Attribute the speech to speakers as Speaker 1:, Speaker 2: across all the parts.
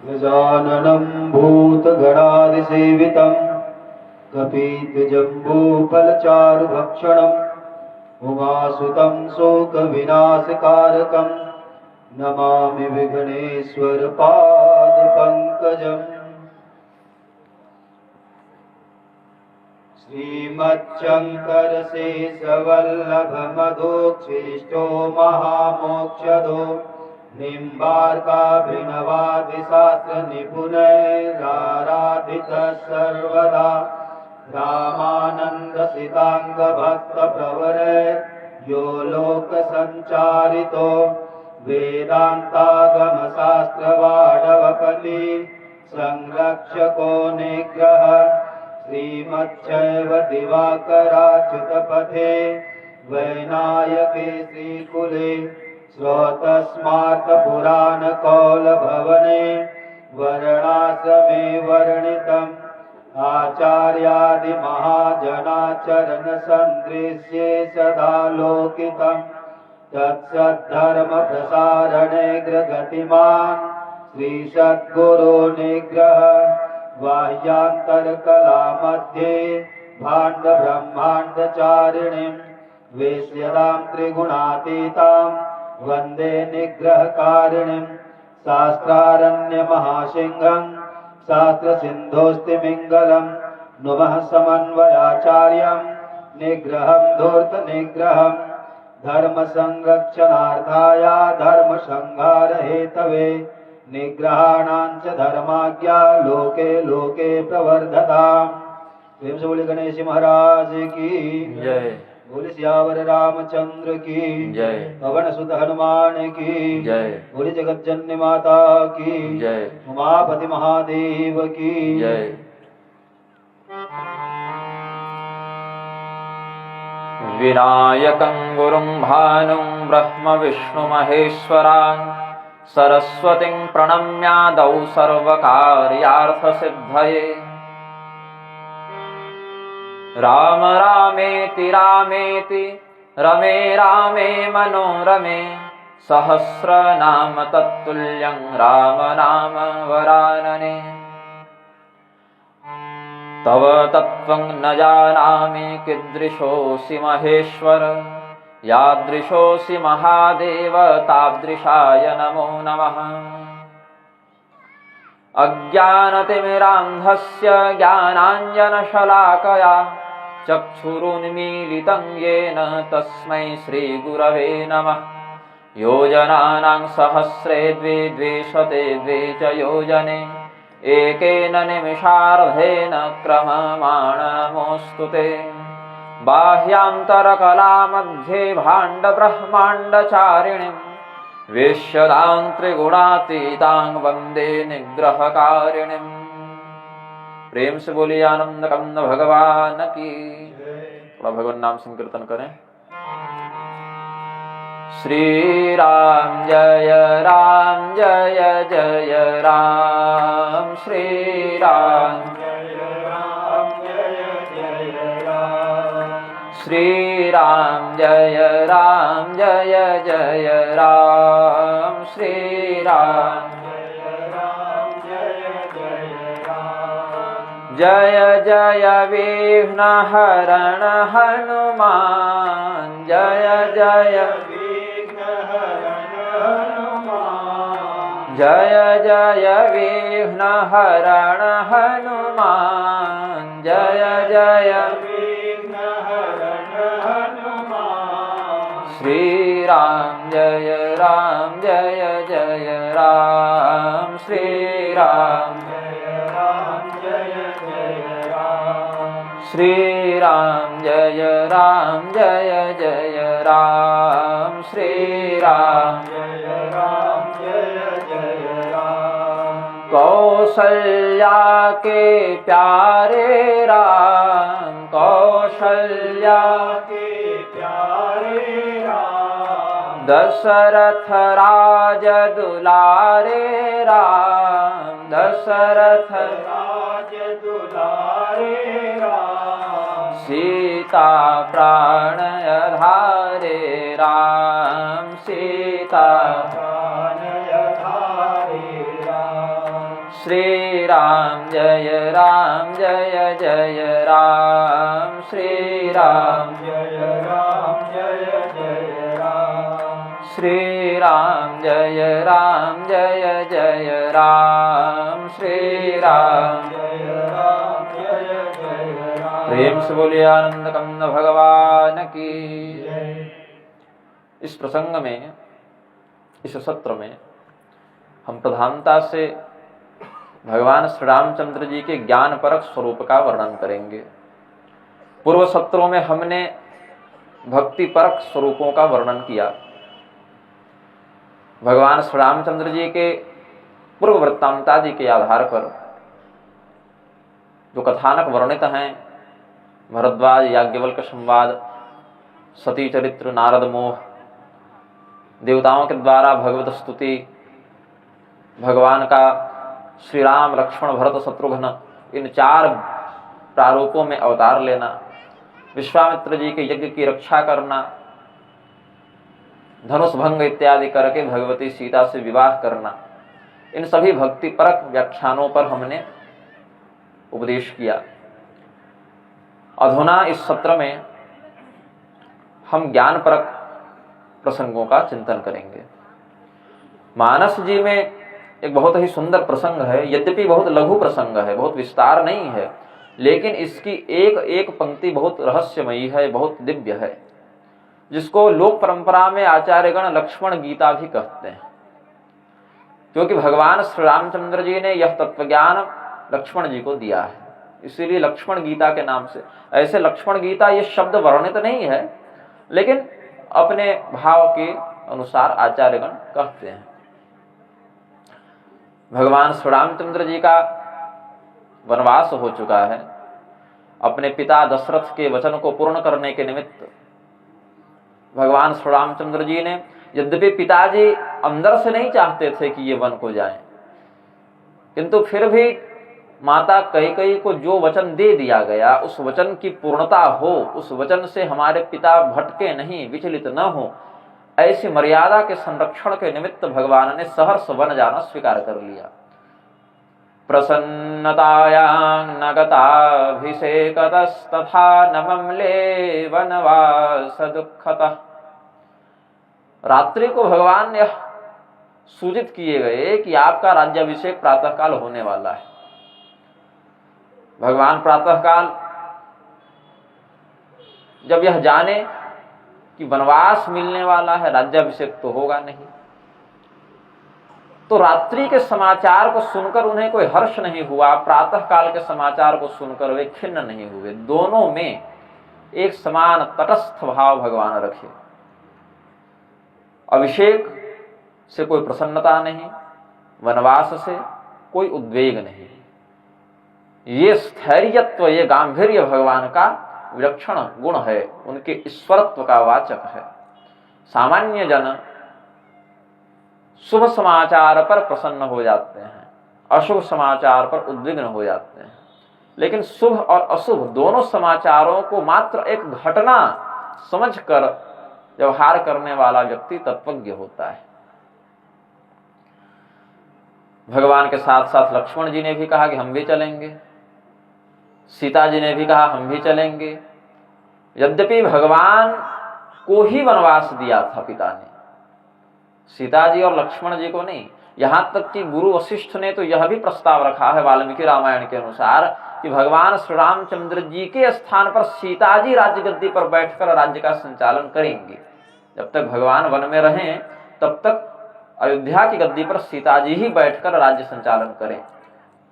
Speaker 1: गजाननं भूतगणादिसेवितं कपित्थजम्बूफलचारुभक्षणम् उमासुतं शोकविनाशकारकं नमामि विघ्नेश्वरपादपङ्कजम्। श्रीमच्छङ्करशेषवल्लभमधोक्षिष्टो महामोक्षदो निम्बार्काभिनवादिशास्त्रनिपुणैराराधितः सर्वदा रामानन्दसिताङ्गभक्तप्रवरैर्यो लोकसञ्चारितो वेदान्तागमशास्त्रवाडवपली संरक्षको निग्रह श्रीमच्छैव दिवाकराच्युतपथे वैनायके श्रीकुले श्रोतस्मार्तपुराणकौलभवने वर्णाश्रमे वर्णितम् आचार्यादिमहाजनाचरणसन्दृश्ये सदा लोकितम् तत्सद्धर्मप्रसारणे ग्रगतिमान् श्रीसद्गुरो निग्रह बाह्यान्तरकलामध्ये भाण्डब्रह्माण्डचारिणीं वेश्यदां त्रिगुणातीतां वन्दे निग्रहकारिणीं शास्त्रारण्यमहासिंहं शास्त्रसिन्धोऽस्तिमिङ्गलं नुमः समन्वयाचार्यं निग्रहं धूर्तनिग्रहं धर्मसंरक्षणार्थाय धर्मसंहारहेतवे निग्रहाणां च धर्माज्ञा लोके लोके प्रवर्धताम्। प्रेम से बोले गणेश महाराज की
Speaker 2: जय।
Speaker 1: बोले सियावर रामचंद्र की
Speaker 2: जय।
Speaker 1: पवन सुत हनुमान की
Speaker 2: जय।
Speaker 1: बोले जगत जननी माता की
Speaker 2: जय।
Speaker 1: उमापति महादेव की
Speaker 2: जय। विनायकं गुरुं भानुं ब्रह्म विष्णु महेश्वरान् सरस्वतीं प्रणम्यादौ सर्वकार्यार्थसिद्धये राम रामेति रामेति रमे रामे मनोरमे सहस्रनाम तत्तुल्यं राम नाम वरानने तव तत्त्वं न जानामि कीदृशोऽसि महेश्वर यादृशोऽसि महादेव तादृशाय नमो नमः। अज्ञानतिमिरान्धस्य ज्ञानाञ्जनशलाकया चक्षुरुन्मीलितं येन तस्मै श्रीगुरवे नमः। योजनानां सहस्रे द्वे द्विशते द्वे च योजने एकेन निमिषार्धेन क्रममाणमोऽस्तु ते। बाह्यान्तरकलामध्ये भाण्डब्रह्माण्डचारिणीं वेश्यदां त्रिगुणातीतां वन्दे निग्रहकारिणीं। प्रेम से बोलिए आनंद कंद भगवान की। थोड़ा भगवान नाम संकीर्तन करें। श्री राम जय जय राम श्री राम श्री राम जय राम श्री राम जय जय विघ्नहरण हनुमान जय जय जय जय विघ्नहरण हनुमान जय जय श्री राम जय राम श्री राम श्री राम जय राम श्री राम कौशल्या के प्यारे राम कौशल्या के प्यारे राम दशरथ राज दुलारे राम दशरथ राज दुलारे राम सीता प्राण आधारे राम सीता प्राण आधारे राम श्री राम जय जय राम श्री राम
Speaker 1: जय राम जय राम
Speaker 2: श्री राम जय जय राम श्री राम
Speaker 1: जय राम
Speaker 2: प्रेम से बोलिए आनंद कंद भगवान की। इस प्रसंग में, इस सत्र में हम प्रधानता से भगवान श्री रामचंद्र जी के ज्ञान परक स्वरूप का वर्णन करेंगे। पूर्व सत्रों में हमने भक्ति परक स्वरूपों का वर्णन किया। भगवान श्री रामचंद्र जी के पूर्व वृत्तांतादि के आधार पर जो कथानक वर्णित हैं, भरद्वाज याज्ञवल्क्य संवाद, सती चरित्र, नारद मोह, देवताओं के द्वारा भगवत स्तुति, भगवान का श्री राम लक्ष्मण भरत शत्रुघ्न इन 4 प्रारूपों में अवतार लेना, विश्वामित्र जी के यज्ञ की रक्षा करना, धनुष भंग इत्यादि करके भगवती सीता से विवाह करना, इन सभी भक्ति परक व्याख्यानों पर हमने उपदेश किया। अधुना इस सत्र में हम ज्ञान परक प्रसंगों का चिंतन करेंगे। मानस जी में एक बहुत ही सुंदर प्रसंग है, यद्यपि बहुत लघु प्रसंग है, बहुत विस्तार नहीं है, लेकिन इसकी एक एक पंक्ति बहुत रहस्यमयी है, बहुत दिव्य है, जिसको लोक परंपरा में आचार्यगण लक्ष्मण गीता भी कहते हैं, क्योंकि भगवान श्री रामचंद्र जी ने यह तत्वज्ञान लक्ष्मण जी को दिया है, इसीलिए लक्ष्मण गीता के नाम से। ऐसे लक्ष्मण गीता ये शब्द वर्णित नहीं है, लेकिन अपने भाव के अनुसार आचार्यगण कहते हैं। भगवान श्री रामचंद्र जी का वनवास हो चुका है। अपने पिता दशरथ के वचन को पूर्ण करने के निमित्त भगवान श्री रामचंद्र जी ने, यद्यपि पिताजी अंदर से नहीं चाहते थे कि ये वन को जाएं, किंतु फिर भी माता कैकेयी को जो वचन दे दिया गया, उस वचन की पूर्णता हो, उस वचन से हमारे पिता भटके नहीं, विचलित न हो, ऐसी मर्यादा के संरक्षण के निमित्त भगवान ने सहर्ष वन जाना स्वीकार कर लिया। प्रसन्नतायां नगताभिषेकतस्तथा न ममले वनवास दुःखतः। रात्रि को भगवान ने सूचित किए गए कि आपका राज्याभिषेक प्रातःकाल होने वाला है। भगवान प्रातःकाल जब यह जाने कि वनवास मिलने वाला है, राज्याभिषेक तो होगा नहीं, तो रात्रि के समाचार को सुनकर उन्हें कोई हर्ष नहीं हुआ, प्रातःकाल के समाचार को सुनकर वे खिन्न नहीं हुए। दोनों में एक समान तटस्थ भाव भगवान रखे। अभिषेक से कोई प्रसन्नता नहीं, वनवास से कोई उद्वेग नहीं। ये स्थैर्यत्व, ये गांभीर्य भगवान का विलक्षण गुण है, उनके ईश्वरत्व का वाचक है। सामान्य जन शुभ समाचार पर प्रसन्न हो जाते हैं, अशुभ समाचार पर उद्विग्न हो जाते हैं, लेकिन शुभ और अशुभ दोनों समाचारों को मात्र एक घटना समझकर व्यवहार करने वाला व्यक्ति तत्वज्ञ होता है। भगवान के साथ साथ लक्ष्मण जी ने भी कहा कि हम भी चलेंगे, सीता जी ने भी कहा हम भी चलेंगे। यद्यपि भगवान को ही वनवास दिया था पिता ने, सीता जी और लक्ष्मण जी को नहीं। यहां तक कि गुरु वशिष्ठ ने तो यह भी प्रस्ताव रखा है वाल्मीकि रामायण के अनुसार कि भगवान श्री रामचंद्र जी के स्थान पर सीता जी राजगद्दी पर बैठकर राज्य का संचालन करेंगे। जब तक भगवान वन में रहें तब तक अयोध्या की गद्दी पर सीता जी ही बैठकर राज्य संचालन करें,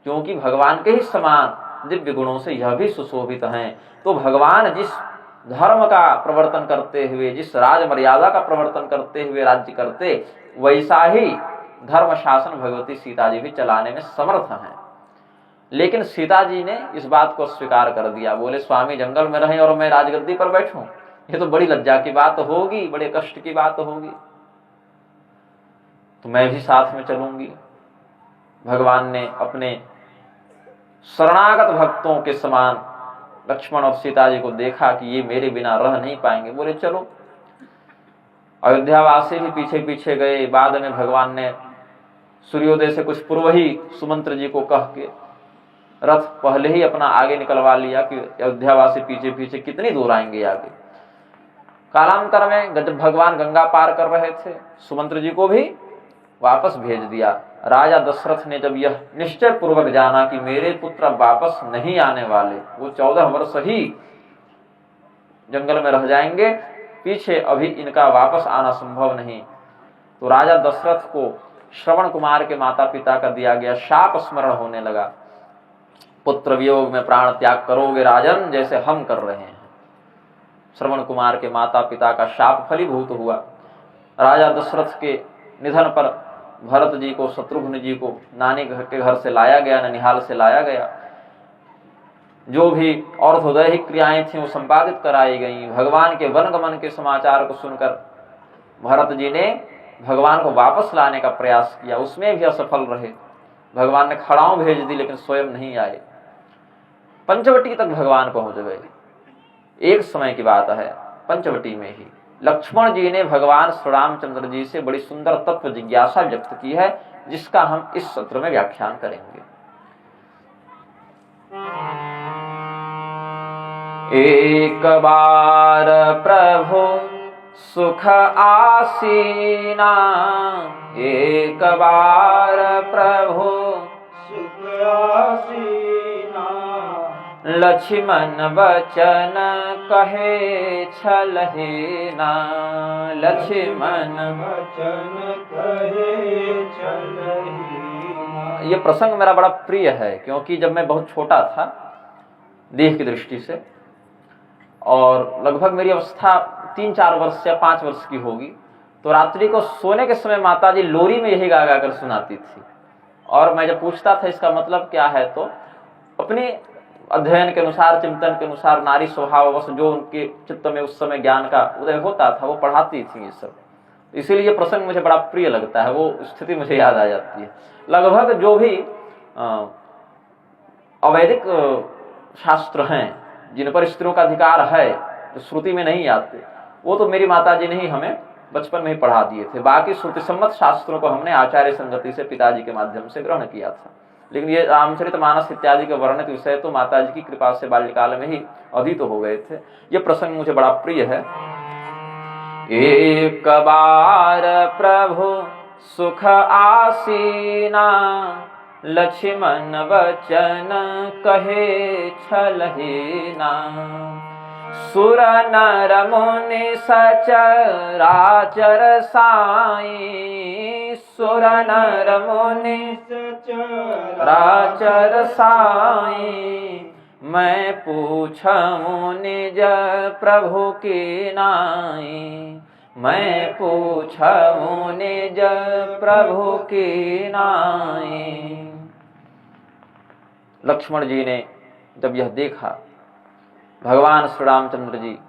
Speaker 2: क्योंकि भगवान के ही समान दिव्य गुणों से यह भी सुशोभित हैं। तो भगवान जिस धर्म का प्रवर्तन करते हुए, जिस राज मर्यादा का प्रवर्तन करते हुए राज्य करते, वैसा ही धर्म शासन भगवती सीता जी भी चलाने में समर्थ हैं। लेकिन सीता जी ने इस बात को स्वीकार कर दिया, बोले स्वामी जंगल में रहें और मैं राजगद्दी पर बैठूं, ये तो बड़ी लज्जा की बात होगी, बड़े कष्ट की बात होगी, तो मैं भी साथ में चलूंगी। भगवान ने अपने शरणागत भक्तों के समान लक्ष्मण और सीता जी को देखा कि ये मेरे बिना रह नहीं पाएंगे, बोले चलो। अयोध्यावासी भी पीछे पीछे गए। बाद में भगवान ने सूर्योदय से कुछ पूर्व ही सुमंत्र जी को कह के रथ पहले ही अपना आगे निकलवा लिया कि अयोध्यावासी पीछे पीछे कितनी दूर आएंगे आगे। कालांतर में जब भगवान गंगा पार कर रहे थे, सुमंत्र जी को भी वापस भेज दिया। राजा दशरथ ने जब यह निश्चय पूर्वक जाना कि मेरे पुत्र वापस नहीं आने वाले, वो 14 वर्ष ही जंगल में रह जाएंगे, पीछे अभी इनका वापस आना संभव नहीं, तो राजा दशरथ को श्रवण कुमार के माता पिता का दिया गया शाप स्मरण होने लगा। पुत्र वियोग में प्राण त्याग करोगे राजन, जैसे हम कर रहे हैं। श्रवण कुमार के माता पिता का शाप फलीभूत हुआ। राजा दशरथ के निधन पर भरत जी को, शत्रुघ्न जी को नानी के घर से लाया गया, ननिहाल से लाया गया। जो भी और्ध्वदैहिक क्रियाएं थी वो संपादित कराई गई। भगवान के वनगमन के समाचार को सुनकर भरत जी ने भगवान को वापस लाने का प्रयास किया, उसमें भी असफल रहे। भगवान ने खड़ाओं भेज दी लेकिन स्वयं नहीं आए। पंचवटी तक भगवान पहुंच गए। एक समय की बात है, पंचवटी में ही लक्ष्मण जी ने भगवान श्री रामचंद्र जी से बड़ी सुंदर तत्व जिज्ञासा व्यक्त की है, जिसका हम इस सत्र में व्याख्यान करेंगे। एक बार प्रभु सुख आसीना, एक बार प्रभु
Speaker 1: सुख आसीना,
Speaker 2: लक्ष्मण वचन कहे छलहेना, लक्ष्मण
Speaker 1: वचन कहे छलहेना।
Speaker 2: ये प्रसंग मेरा बड़ा प्रिय है, क्योंकि जब मैं बहुत छोटा था देह की दृष्टि से, और लगभग मेरी अवस्था 3-4 वर्ष या 5 वर्ष की होगी, तो रात्रि को सोने के समय माताजी लोरी में यही गा गा कर सुनाती थी। और मैं जब पूछता था इसका मतलब क्या है, तो अपने अध्ययन के अनुसार, चिंतन के अनुसार, नारी स्वभाववश जो उनके चित्त में उस समय ज्ञान का उदय होता था वो पढ़ाती थी ये सब। इसीलिए ये प्रसंग मुझे बड़ा प्रिय लगता है, वो स्थिति मुझे याद आ जाती है। लगभग जो भी अवैदिक शास्त्र हैं जिन पर स्त्रियों का अधिकार है, जो श्रुति में नहीं आते, वो तो मेरी माताजी ने ही हमें बचपन में ही पढ़ा दिए थे। बाकी श्रुति सम्मत शास्त्रों को हमने आचार्य संगति से पिताजी के माध्यम से ग्रहण किया था। लेकिन ये रामचरितमानस इत्यादि के वर्णित विषय तो माताजी की कृपा से बाल्यकाल में ही अधीत हो गए थे। ये प्रसंग मुझे बड़ा प्रिय है। एक बार प्रभु सुख आसीना, लक्ष्मण वचन कहे छलहेना, सुर नर मुनि सचराचर साई, सुर नर मुनि सचराचर साई, मैं पूछूं निज प्रभु की नाई, मैं पूछूं निज प्रभु की नाई। लक्ष्मण जी ने जब यह देखा, भगवान श्री रामचंद्र जी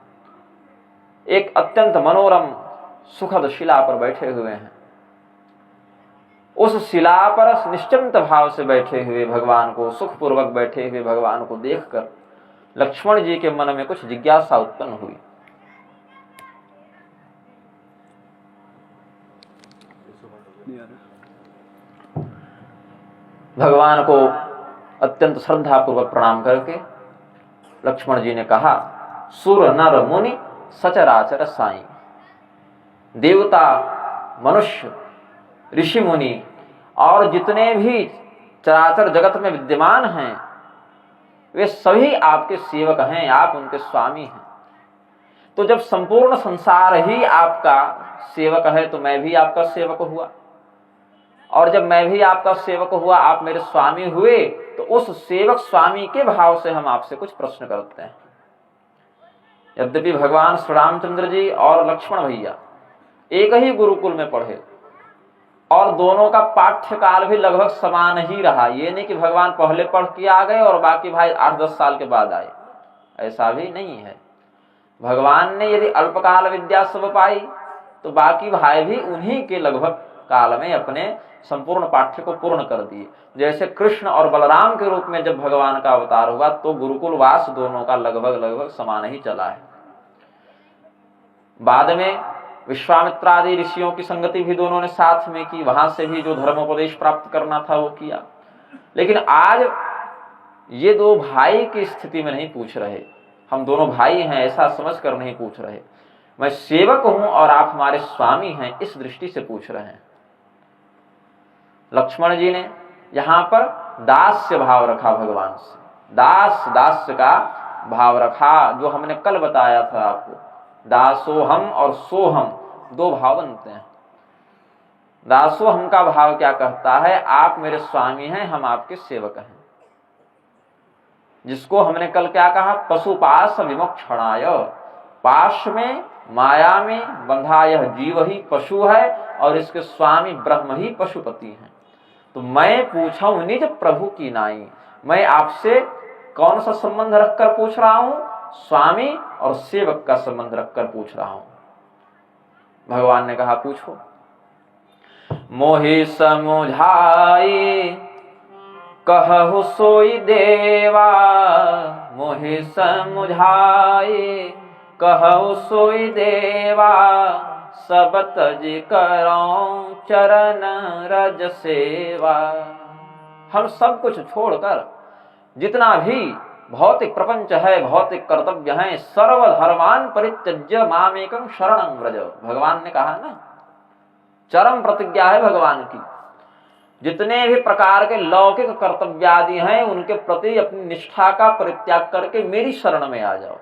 Speaker 2: एक अत्यंत मनोरम सुखद शिला पर बैठे हुए हैं। उस शिला पर निश्चिंत भाव से बैठे हुए भगवान को, सुखपूर्वक बैठे हुए भगवान को देखकर लक्ष्मण जी के मन में कुछ जिज्ञासा उत्पन्न हुई। भगवान को अत्यंत श्रद्धापूर्वक प्रणाम करके लक्ष्मण जी ने कहा, सुर नर मुनि सचराचर साई, देवता, मनुष्य, ऋषि मुनि और जितने भी चराचर जगत में विद्यमान हैं, वे सभी आपके सेवक हैं, आप उनके स्वामी हैं। तो जब संपूर्ण संसार ही आपका सेवक है, तो मैं भी आपका सेवक हुआ, और जब मैं भी आपका सेवक हुआ, आप मेरे स्वामी हुए, तो उस सेवक स्वामी के भाव से हम आपसे कुछ प्रश्न करते हैं। यद्यपि भगवान श्री रामचंद्र जी और लक्ष्मण भैया एक ही गुरुकुल में पढ़े और दोनों का पाठ्यकाल भी लगभग समान ही रहा, ये नहीं कि भगवान पहले पढ़ के आ गए और बाकी भाई 8-10 साल के बाद आए, ऐसा भी नहीं है। भगवान ने यदि अल्पकाल विद्या सब पाई, तो बाकी भाई भी उन्हीं के लगभग काल में अपने संपूर्ण पाठ्य को पूर्ण कर दिए। जैसे कृष्ण और बलराम के रूप में जब भगवान का अवतार हुआ, तो गुरुकुल वास दोनों का लगभग समान ही चला है। बाद में विश्वामित्र आदि ऋषियों की संगति भी दोनों ने साथ में की, वहां से भी जो धर्मोपदेश प्राप्त करना था वो किया। लेकिन आज ये दो भाई की स्थिति में नहीं पूछ रहे, हम दोनों भाई हैं ऐसा समझ कर नहीं पूछ रहे, मैं सेवक हूं और आप हमारे स्वामी हैं इस दृष्टि से पूछ रहे हैं। लक्ष्मण जी ने यहां पर दास्य भाव रखा भगवान से, दास्य का भाव रखा, जो हमने कल बताया था आपको। दासोहम और सोहम दो भाव बनते हैं। दासोहम का भाव क्या कहता है, आप मेरे स्वामी हैं, हम आपके सेवक हैं, जिसको हमने कल क्या कहा, पशुपाश विमोक्षणाय, पाश में माया में बंधा यह जीव ही पशु है और इसके स्वामी ब्रह्म ही पशुपति हैं। तो मैं पूछूं निज प्रभु की नाई, मैं आपसे कौन सा संबंध रखकर पूछ रहा हूं, स्वामी और सेवक का संबंध रखकर पूछ रहा हूं। भगवान ने कहा पूछो। मोहि समुझाई कहु सोई देवा, मोहि समुझाई कहु सोई देवा, सब तज करऊं चरण रज सेवा। हम सब कुछ छोड़कर जितना भी भौतिक प्रपंच है, भौतिक कर्तव्य है, सर्वधर्मान परित्यज्य मामेकं शरणं व्रज, भगवान ने कहा ना, चरम प्रतिज्ञा है भगवान की। जितने भी प्रकार के लौकिक कर्तव्यादि हैं उनके प्रति अपनी निष्ठा का परित्याग करके मेरी शरण में आ जाओ।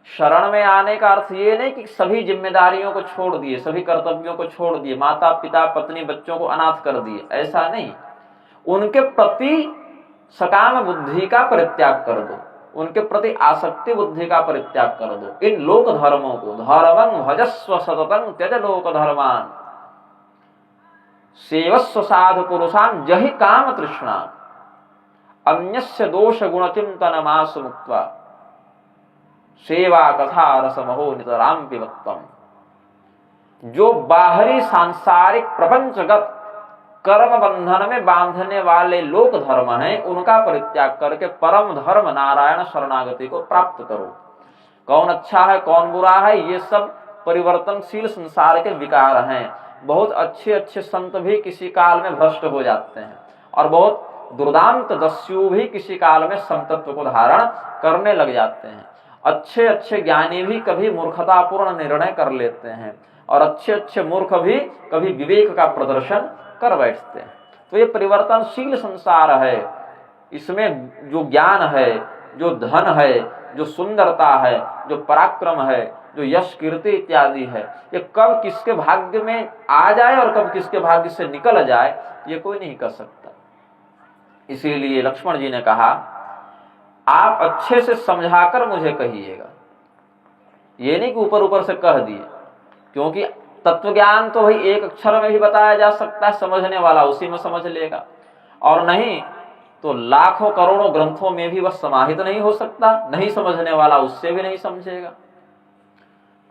Speaker 2: शरण में आने का अर्थ ये नहीं कि सभी जिम्मेदारियों को छोड़ दिए, सभी कर्तव्यों को छोड़ दिए, माता पिता पत्नी बच्चों को अनाथ कर दिए, ऐसा नहीं। उनके प्रति सकाम बुद्धि का परित्याग कर दो, उनके प्रति आसक्ति बुद्धि का परित्याग कर दो। इन लोक धर्मों को, धर्मं भजस्व सततं त्यज लोक धर्मान, सेवस्व साधु पुरुषान जहि काम तृष्णा, अन्यस्य दोष गुण चिंतन मास मुक्त्वा, सेवा कथा रसमहो नितराम पिबत्वम। जो बाहरी सांसारिक प्रपंचगत कर्म बंधन में बांधने वाले लोक धर्म हैं उनका परित्याग करके परम धर्म नारायण शरणागति को प्राप्त करो। कौन अच्छा है कौन बुरा है ये सब परिवर्तनशील संसार के विकार हैं। बहुत अच्छे अच्छे संत भी किसी काल में भ्रष्ट हो जाते हैं और बहुत दुर्दांत दस्यु भी किसी काल में समतत्व को धारण करने लग जाते हैं। अच्छे अच्छे ज्ञानी भी कभी मूर्खतापूर्ण निर्णय कर लेते हैं और अच्छे अच्छे मूर्ख भी कभी विवेक का प्रदर्शन कर बैठते हैं। तो ये परिवर्तनशील संसार है, इसमें जो ज्ञान है, जो धन है, जो सुंदरता है, जो पराक्रम है, जो यश कीर्ति इत्यादि है, ये कब किसके भाग्य में आ जाए और कब किसके भाग्य से निकल जाए ये कोई नहीं कर सकता। इसीलिए लक्ष्मण जी ने कहा आप अच्छे से समझाकर मुझे कहिएगा, ये नहीं कि ऊपर ऊपर से कह दिए, क्योंकि तत्व ज्ञान तो भाई एक अक्षर में भी बताया जा सकता है, समझने वाला उसी में समझ लेगा, और नहीं तो लाखों करोड़ों ग्रंथों में भी वह समाहित नहीं हो सकता, नहीं समझने वाला उससे भी नहीं समझेगा।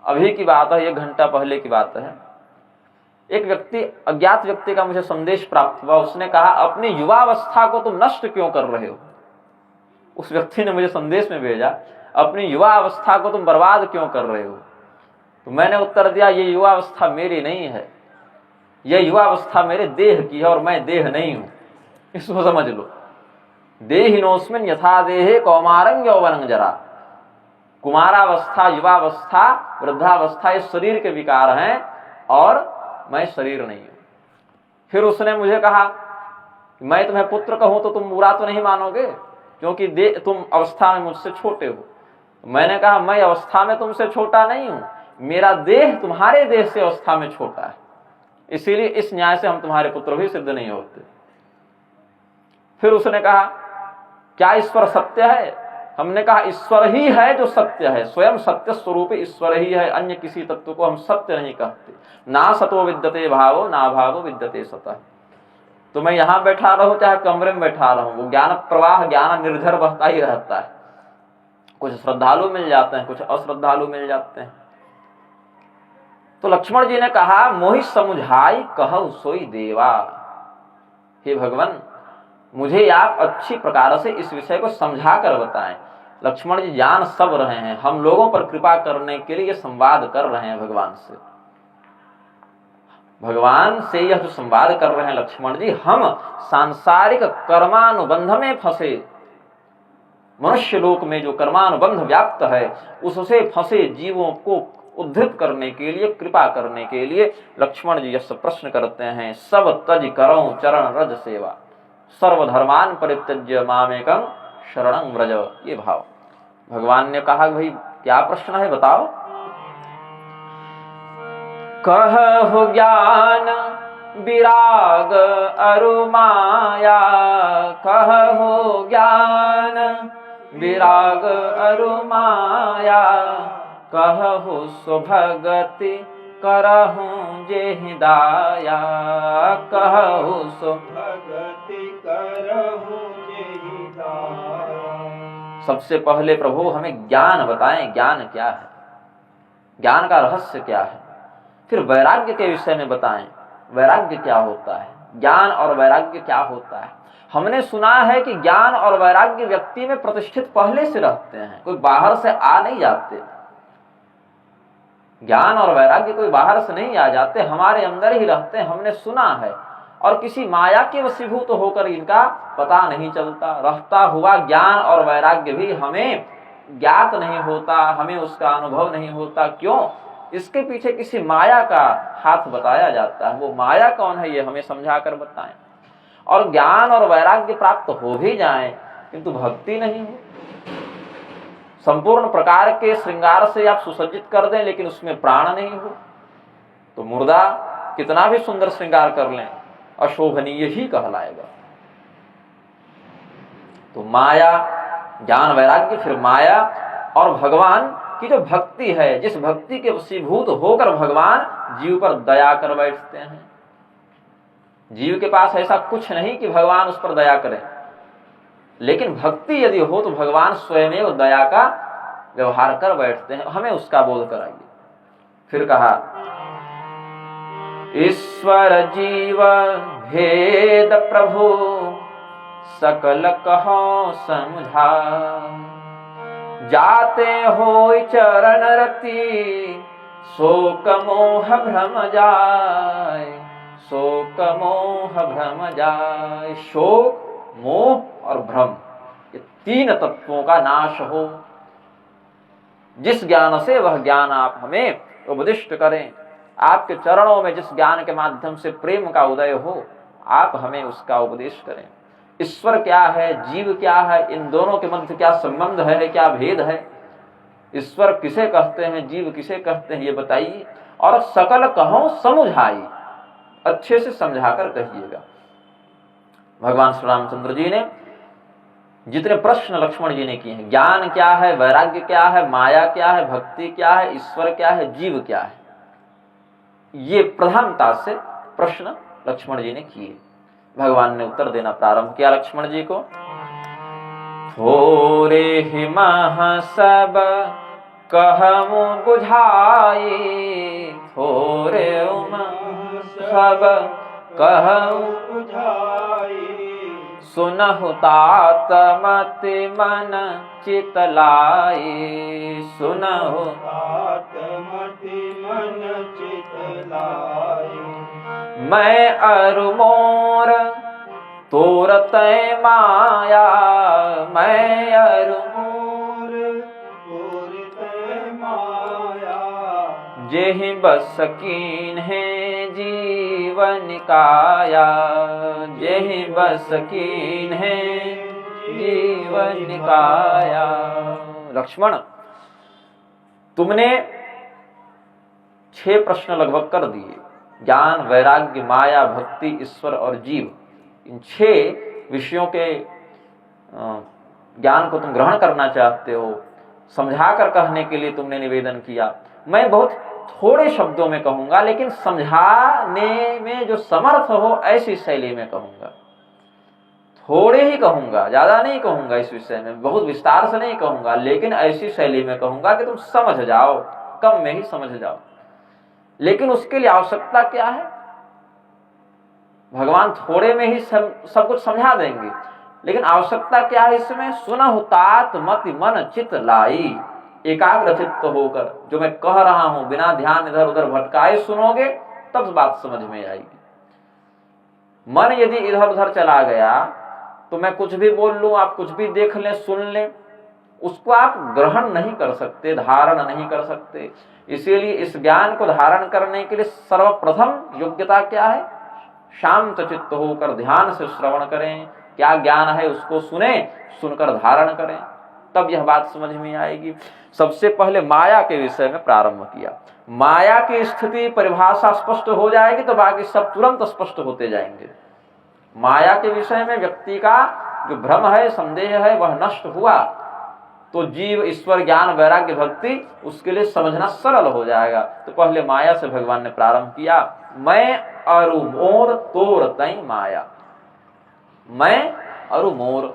Speaker 2: अभी की बात है, 1 घंटा पहले की बात है, एक व्यक्ति, अज्ञात व्यक्ति का मुझे संदेश प्राप्त हुआ। उसने कहा अपनी युवावस्था को तुम नष्ट क्यों कर रहे हो। उस व्यक्ति ने मुझे संदेश में भेजा अपनी युवा अवस्था को तुम बर्बाद क्यों कर रहे हो। तो मैंने उत्तर दिया ये युवा अवस्था मेरी नहीं है, यह युवा अवस्था मेरे देह की है और मैं देह नहीं हूं, इसको समझ लो। देहिनोस्मिन् यथा देहे कौमारं यौवनं जरा। कुमारावस्था, युवावस्था, वृद्धावस्था ये शरीर के विकार हैं और मैं शरीर नहीं हूं। फिर उसने मुझे कहा मैं तुम्हें पुत्र कहूं तो तुम बुरा तो नहीं मानोगे, क्योंकि तुम अवस्था में मुझसे छोटे हो। मैंने कहा मैं अवस्था में तुमसे छोटा नहीं हूं, मेरा देह तुम्हारे देह से अवस्था में छोटा है, इसीलिए इस न्याय से हम तुम्हारे पुत्र भी सिद्ध नहीं होते। फिर उसने कहा क्या ईश्वर सत्य है। हमने कहा ईश्वर ही है जो सत्य है, स्वयं सत्य स्वरूप ईश्वर ही है, अन्य किसी तत्व को हम सत्य नहीं कहते। ना सतो विद्यते भावो ना भावो विद्यते सतः। तो मैं यहां बैठा रहूं चाहे कमरे में बैठा रहूं, वो ज्ञान प्रवाह, ज्ञान निर्झर बहता ही रहता है। कुछ श्रद्धालु मिल जाते हैं, कुछ अश्रद्धालु मिल जाते हैं। तो लक्ष्मण जी ने कहा मोहि समुझाई कहु सोई देवा। हे भगवान मुझे आप अच्छी प्रकार से इस विषय को समझा कर बताएं। लक्ष्मण जी जान सब रहे हैं, हम लोगों पर कृपा करने के लिए संवाद कर रहे हैं भगवान से। भगवान से यह जो संवाद कर रहे हैं लक्ष्मण जी, हम सांसारिक कर्मानुबंध में फंसे, मनुष्य लोक में जो कर्मानुबंध व्याप्त है उससे फंसे जीवों को उद्धृत करने के लिए, कृपा करने के लिए लक्ष्मण जी यह प्रश्न करते हैं। सब तज करो चरण रज सेवा, सर्वधर्मान परित्यज्य मामेकं शरणं व्रज। ये भाव भगवान ने कहा, भाई क्या प्रश्न है बताओ। कहु ज्ञान विराग अरु माया, कहु ज्ञान विराग अरु माया, कहु सुभगति करहु जेहि दाया, कहु सुभगति करहु जेहि दाया। सबसे पहले प्रभु हमें ज्ञान बताएं, ज्ञान क्या है, ज्ञान का रहस्य क्या है। फिर वैराग्य के विषय में बताएं, वैराग्य क्या होता है, ज्ञान और वैराग्य क्या होता है। हमने सुना है कि ज्ञान और वैराग्य व्यक्ति में प्रतिष्ठित पहले से रहते हैं, कोई बाहर से आ नहीं जाते। ज्ञान और वैराग्य कोई बाहर से नहीं आ जाते, हमारे अंदर ही रहते हैं, हमने सुना है। और किसी माया के वशीभूत होकर इनका पता नहीं चलता। रहता हुआ ज्ञान और वैराग्य भी हमें ज्ञात नहीं होता, हमें उसका अनुभव नहीं होता। क्यों? इसके पीछे किसी माया का हाथ बताया जाता है। वो माया कौन है ये हमें समझा कर बताएं। और ज्ञान और वैराग्य प्राप्त हो भी जाए किंतु भक्ति नहीं हो, संपूर्ण प्रकार के श्रृंगार से आप सुसज्जित कर दें लेकिन उसमें प्राण नहीं हो, तो मुर्दा कितना भी सुंदर श्रृंगार कर लें अशोभनीय ही कहलाएगा। तो माया, ज्ञान वैराग्य, फिर माया और भगवान की जो भक्ति है, जिस भक्ति के वशीभूत होकर भगवान जीव पर दया कर बैठते हैं। जीव के पास ऐसा कुछ नहीं कि भगवान उस पर दया करें, लेकिन भक्ति यदि हो तो भगवान स्वयं दया का व्यवहार कर बैठते हैं। हमें उसका बोध कराइए। फिर कहा, ईश्वर जीव भेद प्रभु सकल कहो समझा, जाते हो चरण रति शोक मोह भ्रम जाय, शोक मोह भ्रम जाय। शोक, मोह और भ्रम, ये तीन तत्वों का नाश हो। जिस ज्ञान से वह ज्ञान आप हमें उपदिष्ट करें, आपके चरणों में जिस ज्ञान के माध्यम से प्रेम का उदय हो, आप हमें उसका उपदेश करें। ईश्वर क्या है, जीव क्या है, इन दोनों के मध्य क्या संबंध है, क्या भेद है, ईश्वर किसे कहते हैं, जीव किसे कहते हैं, ये बताइए। और सकल कहो समुझाई, अच्छे से समझाकर कहिएगा। भगवान श्री रामचंद्र जी ने जितने प्रश्न लक्ष्मण जी ने किए हैं, ज्ञान क्या है, वैराग्य क्या है, माया क्या है, भक्ति क्या है, ईश्वर क्या है, जीव क्या है, ये प्रधानता से प्रश्न लक्ष्मण जी ने किए। भगवान ने उत्तर देना प्रारंभ किया लक्ष्मण जी को। थोरे ही मह सब कहमु बुझाई, थोरे सब कहमु बुझाई, सुनहु तात मति मन चित लाई, सुनहु तात मति मन चित लाई। मैं अरु मोर तोर तय माया, मैं अरु मोर तोर तय माया, जेहि बस कीन है जीवन काया, जेहि बस कीन है जीवन काया। लक्ष्मण, तुमने 6 प्रश्न लगभग कर दिए। ज्ञान, वैराग्य, माया, भक्ति, ईश्वर और जीव, इन 6 विषयों के ज्ञान को तुम ग्रहण करना चाहते हो। समझाकर कहने के लिए तुमने निवेदन किया। मैं बहुत थोड़े शब्दों में कहूंगा, लेकिन समझाने में जो समर्थ हो ऐसी शैली में कहूंगा। थोड़े ही कहूंगा, ज्यादा नहीं कहूंगा, इस विषय में बहुत विस्तार से नहीं कहूंगा, लेकिन ऐसी शैली में कहूंगा कि तुम समझ जाओ, कम में ही समझ जाओ। लेकिन उसके लिए आवश्यकता क्या है? भगवान थोड़े में ही सब कुछ समझा देंगे, लेकिन आवश्यकता क्या है इसमें? सुनहु तात मति मन चित लाई, एकाग्र चित्त होकर जो मैं कह रहा हूं बिना ध्यान इधर उधर भटकाए सुनोगे तब बात समझ में आएगी। मन यदि इधर उधर चला गया तो मैं कुछ भी बोल लूं, आप कुछ भी देख लें, सुन लें, उसको आप ग्रहण नहीं कर सकते, धारण नहीं कर सकते। इसीलिए इस ज्ञान को धारण करने के लिए सर्वप्रथम योग्यता क्या है? शांत चित्त होकर ध्यान से श्रवण करें, क्या ज्ञान है उसको सुने, सुनकर धारण करें, तब यह बात समझ में आएगी। सबसे पहले माया के विषय में प्रारंभ किया। माया की स्थिति परिभाषा स्पष्ट हो जाएगी तो बाकी सब तुरंत स्पष्ट होते जाएंगे। माया के विषय में व्यक्ति का जो भ्रम है, संदेह है, वह नष्ट हुआ तो जीव ईश्वर ज्ञान वैराग्य भक्ति उसके लिए समझना सरल हो जाएगा। तो पहले माया से भगवान ने प्रारंभ किया। मैं अरु मोर तोर तई माया, मैं अरु मोर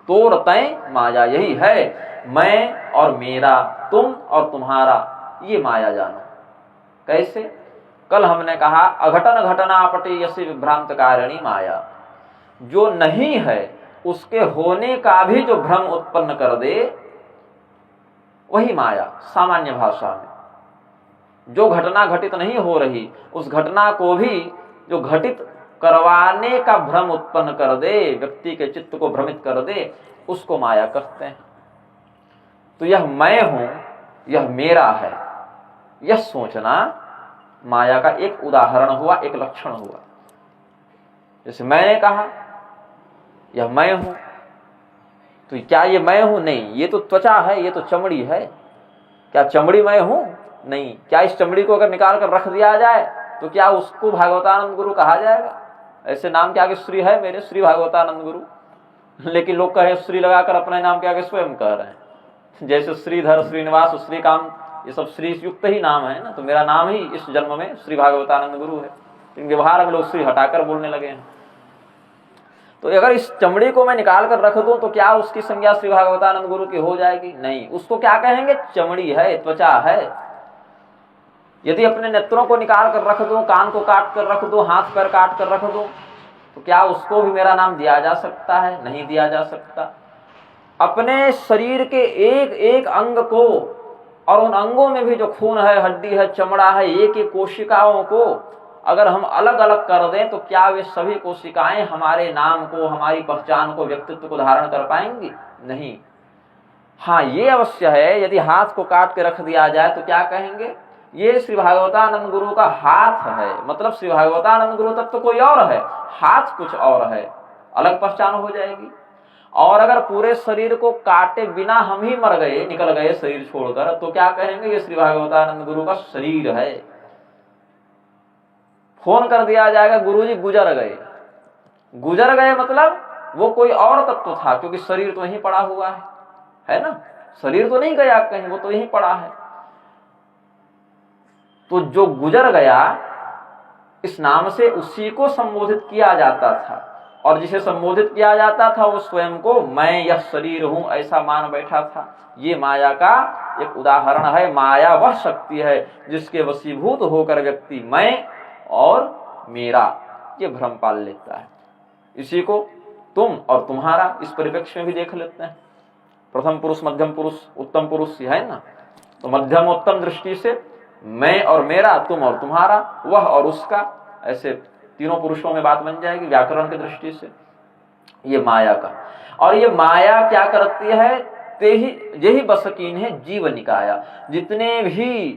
Speaker 2: तोर तई माया, यही है मैं और मेरा, तुम और तुम्हारा, ये माया जानो। कैसे? कल हमने कहा अघटन घटनापटे यसी विभ्रांत कारिणी माया, जो नहीं है उसके होने का भी जो भ्रम उत्पन्न कर दे वही माया। सामान्य भाषा में जो घटना घटित नहीं हो रही उस घटना को भी जो घटित करवाने का भ्रम उत्पन्न कर दे, व्यक्ति के चित्त को भ्रमित कर दे, उसको माया कहते हैं। तो यह मैं हूं, यह मेरा है, यह सोचना माया का एक उदाहरण हुआ, एक लक्षण हुआ। जैसे मैंने कहा यह मैं हूं, तो क्या ये मैं हूं? नहीं, ये तो त्वचा है, ये तो चमड़ी है। क्या चमड़ी मैं हूं? नहीं। क्या इस चमड़ी को अगर निकाल कर रख दिया जाए तो क्या उसको भागवतानंद गुरु कहा जाएगा? ऐसे नाम के आगे श्री है मेरे, श्री भागवतानंद गुरु, लेकिन लोग कहे श्री लगाकर अपने नाम के आगे स्वयं कह रहे हैं। जैसे श्रीधर, श्रीनिवास, श्रीकांत, ये सब श्री युक्त ही नाम है ना। तो मेरा नाम ही इस जन्म में श्री भागवतानंद गुरु है, लेकिन व्यवहार में लोग श्री हटाकर बोलने लगे हैं। तो अगर इस चमड़ी को मैं निकाल कर रख दूं तो क्या उसकी संज्ञा श्री भागवतानंद गुरु की हो जाएगी? नहीं। उसको क्या कहेंगे? चमड़ी है, त्वचा है। यदि अपने नेत्रों को निकाल कर रख दूं, कान को काट कर रख दूं, हाथ पैर काट कर रख दूं, तो क्या उसको भी मेरा नाम दिया जा सकता है? नहीं दिया जा सकता। अपने शरीर के एक एक अंग को, और उन अंगों में भी जो खून है, हड्डी है, चमड़ा है, एक एक कोशिकाओं को अगर हम अलग अलग कर दें तो क्या वे सभी कोशिकाएं हमारे नाम को, हमारी पहचान को, व्यक्तित्व को धारण कर पाएंगी? नहीं। हाँ, ये अवश्य है, यदि हाथ को काट के रख दिया जाए तो क्या कहेंगे? ये श्री भागवतानंद गुरु का हाथ है, मतलब श्री भागवतानंद गुरु तब तो कोई और है, हाथ कुछ और है, अलग पहचान हो जाएगी। और अगर पूरे शरीर को काटे बिना हम ही मर गए, निकल गए शरीर छोड़कर, तो क्या कहेंगे? ये श्री भागवतानंद गुरु का शरीर है। फोन कर दिया जाएगा गुरुजी गुजर गए। गुजर गए मतलब वो कोई और तत्व था, क्योंकि शरीर तो यहीं पड़ा हुआ है ना। शरीर तो नहीं गया कहीं, वो तो यहीं पड़ा है। तो जो गुजर गया इस नाम से उसी को संबोधित किया जाता था, और जिसे संबोधित किया जाता था वो स्वयं को मैं यह शरीर हूं ऐसा मान बैठा था। ये माया का एक उदाहरण है। माया वह शक्ति है जिसके वशीभूत होकर व्यक्ति मैं और मेरा ये भ्रम पाल लेता है। इसी को तुम और तुम्हारा इस परिप्रेक्ष्य में भी देख लेते हैं। प्रथम पुरुष, मध्यम पुरुष, उत्तम पुरुष है ना। तो मध्यम उत्तम दृष्टि से मैं और मेरा, तुम और तुम्हारा, वह और उसका, ऐसे तीनों पुरुषों में बात बन जाएगी व्याकरण की दृष्टि से। ये माया का, और ये माया क्या करती है? यही बसकीन है जीव निकाया। जितने भी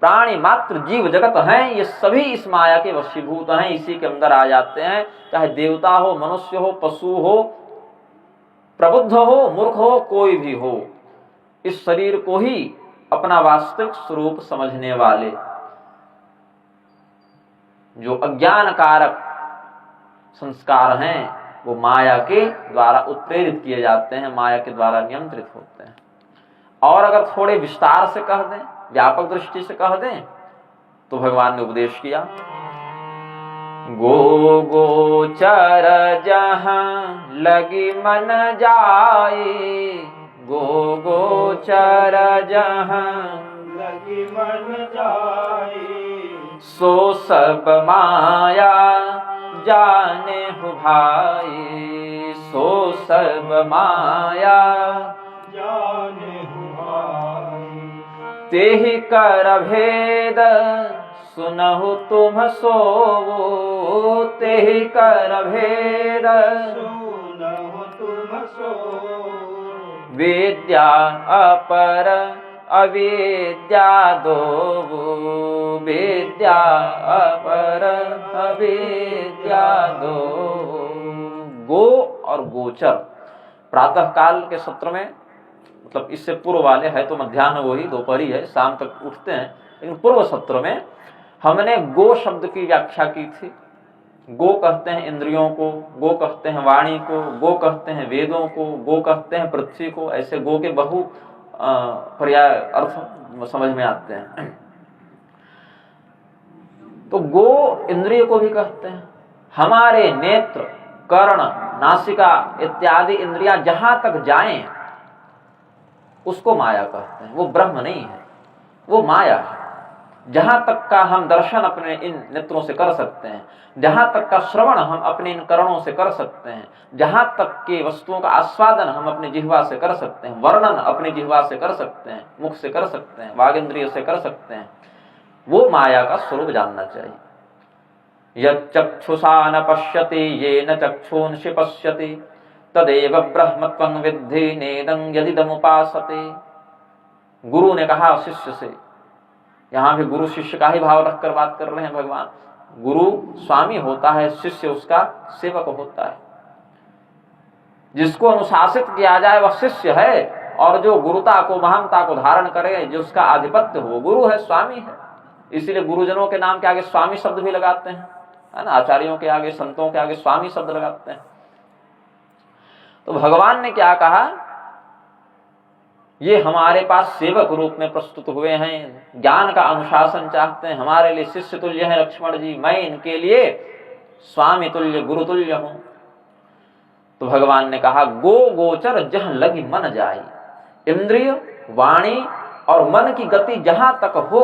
Speaker 2: प्राणी मात्र जीव जगत हैं ये सभी इस माया के वशीभूत हैं, इसी के अंदर आ जाते हैं। चाहे देवता हो, मनुष्य हो, पशु हो, प्रबुद्ध हो, मूर्ख हो, कोई भी हो, इस शरीर को ही अपना वास्तविक स्वरूप समझने वाले जो अज्ञान कारक संस्कार हैं वो माया के द्वारा उत्प्रेरित किए जाते हैं, माया के द्वारा नियंत्रित होते हैं। और अगर थोड़े विस्तार से कह दें, व्यापक दृष्टि से कह दें, तो भगवान ने उपदेश किया, गो गोचर जहां लगी मन जाए, गो गोचर जहां
Speaker 1: लगी मन जाए,
Speaker 2: सो सब माया जाने हो भाई, सो सब माया
Speaker 1: जाने हो भाई,
Speaker 2: तेहि कर भेद सुनहु तुम सोवो तेहि कर भेद,
Speaker 1: सुनहु तुम सोवो
Speaker 2: विद्या अपर अविद्या दोवो, विद्या अपर अविद्या दोवो। गो और गोचर प्रातः काल के सत्र में, मतलब इससे पूर्व वाले है तो मध्याह्न वही दोपहरी है, शाम तक उठते हैं, लेकिन पूर्व सत्र में हमने गो शब्द की व्याख्या की थी। गो कहते हैं इंद्रियों को, गो कहते हैं वाणी को, गो कहते हैं वेदों को, गो कहते हैं पृथ्वी को। ऐसे गो के बहु पर्याय अर्थ समझ में आते हैं। तो गो इंद्रिय को भी कहते हैं। हमारे नेत्र, कर्ण, नासिका इत्यादि इंद्रियां जहां तक जाएं उसको माया कहते हैं। वो ब्रह्म नहीं है, वो माया है। जहां तक का हम दर्शन अपने इन नेत्रों से कर सकते हैं, जहां तक का श्रवण हम अपने इन कर्णों से कर सकते हैं, जहां तक के वस्तुओं का आस्वादन हम अपनी जिह्वा से कर सकते हैं, वर्णन अपनी जिह्वा से कर सकते हैं, मुख से कर सकते हैं, वागेंद्रिय से कर सकते हैं, वो माया का स्वरूप जानना चाहिए। यच्चक्षुषा न पश्यति येन चक्षुंषि पश्यति तदेव ब्रह्मत्वं विद्धि नेदं यदिदमुपासते। गुरु ने कहा शिष्य से, यहां भी गुरु शिष्य का ही भाव रखकर बात कर रहे हैं भगवान। गुरु स्वामी होता है, शिष्य उसका सेवक होता है। जिसको अनुशासित किया जाए वह शिष्य है, और जो गुरुता को, महानता को धारण करे, जो उसका आधिपत्य हो, गुरु है, स्वामी है। इसीलिए गुरुजनों के नाम के आगे स्वामी शब्द भी लगाते हैं, है ना। आचार्यों के आगे, संतों के आगे स्वामी शब्द लगाते हैं। तो भगवान ने क्या कहा, ये हमारे पास सेवक रूप में प्रस्तुत हुए हैं, ज्ञान का अनुशासन चाहते हैं, हमारे लिए शिष्य तुल्य है लक्ष्मण जी, मैं इनके लिए स्वामी तुल्य, गुरु तुल्य हूं। तो भगवान ने कहा, गो गोचर जहां लगी मन जाई। इंद्रिय, वाणी और मन की गति जहां तक हो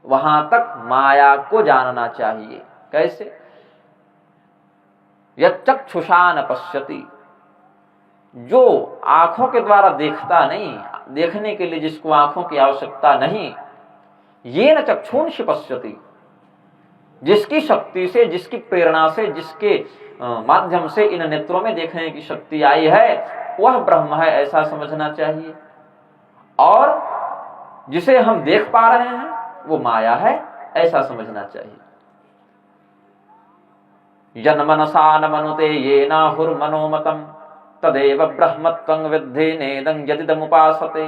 Speaker 2: वहां तक माया को जानना चाहिए। कैसे? यच्चक्षुषा न पश्यति, जो आंखों के द्वारा देखता नहीं, देखने के लिए जिसको आंखों की आवश्यकता नहीं, ये न चक्षुंषि पश्यति, जिसकी शक्ति से, जिसकी प्रेरणा से, जिसके माध्यम से इन नेत्रों में देखने की शक्ति आई है, वह ब्रह्म है, ऐसा समझना चाहिए। और जिसे हम देख पा रहे हैं वो माया है, ऐसा समझना चाहिए। जन्मनसा न मनुते येन हुर्मनोमतम् तदेव ब्रह्मत्वं विद्धि नेदं यदिदमुपासते।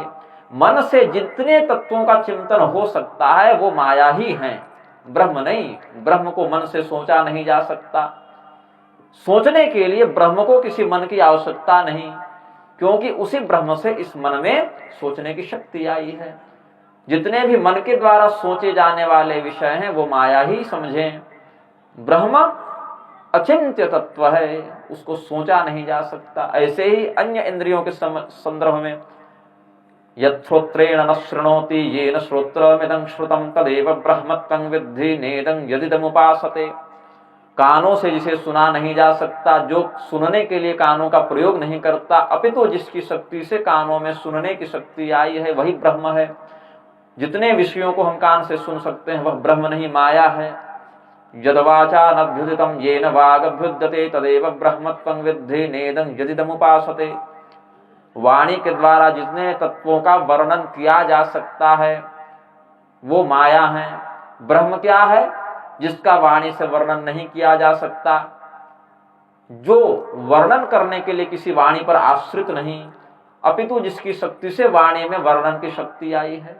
Speaker 2: मन से जितने तत्वों का चिंतन हो सकता है वो माया ही है, ब्रह्म नहीं। ब्रह्म को मन से सोचा नहीं जा सकता। सोचने के लिए ब्रह्म को किसी मन की आवश्यकता नहीं, क्योंकि उसी ब्रह्म से इस मन में सोचने की शक्ति आई है। जितने भी मन के द्वारा सोचे जाने वाले विषय हैं वो माया ही समझें। ब्रह्म अचिंत्य तत्व है, उसको सोचा नहीं जा सकता। ऐसे ही अन्य इंद्रियों के संदर्भ में, यच्छ्रोत्रेण न शृणोति येन श्रोत्रमिदं श्रुतं तदेव ब्रह्मत्वं विद्धि नेदं यदिदमुपासते। कानों से जिसे सुना नहीं जा सकता, जो सुनने के लिए कानों का प्रयोग नहीं करता, अपितु जिसकी शक्ति से कानों में सुनने की शक्ति आई है, वही ब्रह्म है। जितने विषयों को हम कान से सुन सकते हैं वह ब्रह्म नहीं, माया है। यद्वाचा नभ्युदितं येन वागभ्युद्यते तदेव ब्रह्मत्वं विद्धि नेदं यदिदमुपासते। वाणी के द्वारा जितने तत्वों का वर्णन किया जा सकता है वो माया है। ब्रह्म क्या है? जिसका वाणी से वर्णन नहीं किया जा सकता, जो वर्णन करने के लिए किसी वाणी पर आश्रित नहीं, अपितु जिसकी शक्ति से वाणी में वर्णन की शक्ति आई है,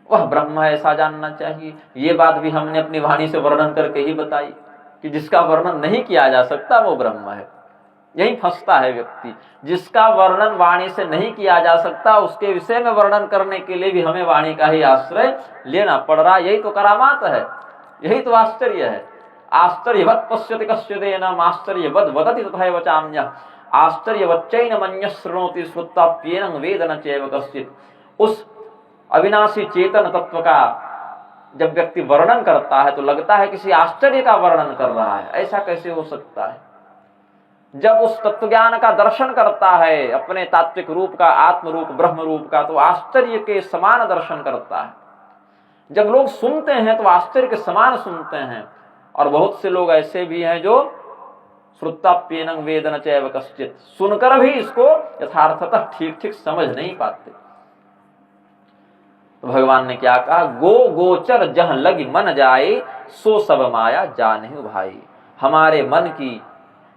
Speaker 2: वह ब्रह्म है, ऐसा जानना चाहिए। ये बात भी हमने अपनी वाणी से वर्णन करके ही बताई कि जिसका वर्णन नहीं किया जा सकता वो ब्रह्म है। यही फंसता है व्यक्ति, जिसका वर्णन वाणी से नहीं किया जा सकता उसके विषय में वर्णन करने के लिए भी हमें वाणी का ही आश्रय लेना पड़ रहा। यही तो करामात है, यही तो आश्चर्य है। आश्चर्यवत् पश्यति कश्चिदेनम् आश्चर्यवद् वदति तथैव चान्यः आश्चर्यवच्चैन मन्यः शृणोति श्रुत्वाप्येनं वेद न चैव कश्चित्। उस अविनाशी चेतन तत्व का जब व्यक्ति वर्णन करता है तो लगता है किसी आश्चर्य का वर्णन कर रहा है। ऐसा कैसे हो सकता है? जब उस तत्व ज्ञान का दर्शन करता है, अपने तात्विक रूप का, आत्म रूप, ब्रह्म रूप का, तो आश्चर्य के समान दर्शन करता है। जब लोग सुनते हैं तो आश्चर्य के समान सुनते हैं, और बहुत से लोग ऐसे भी हैं जो श्रुत्ताप्येनं वेद न चैव कश्चित्, सुनकर भी इसको यथार्थतः ठीक ठीक समझ नहीं पाते। तो भगवान ने क्या कहा, गो गोचर जह लगी मन जाए, सो सब माया जानहि भाई। हमारे मन की,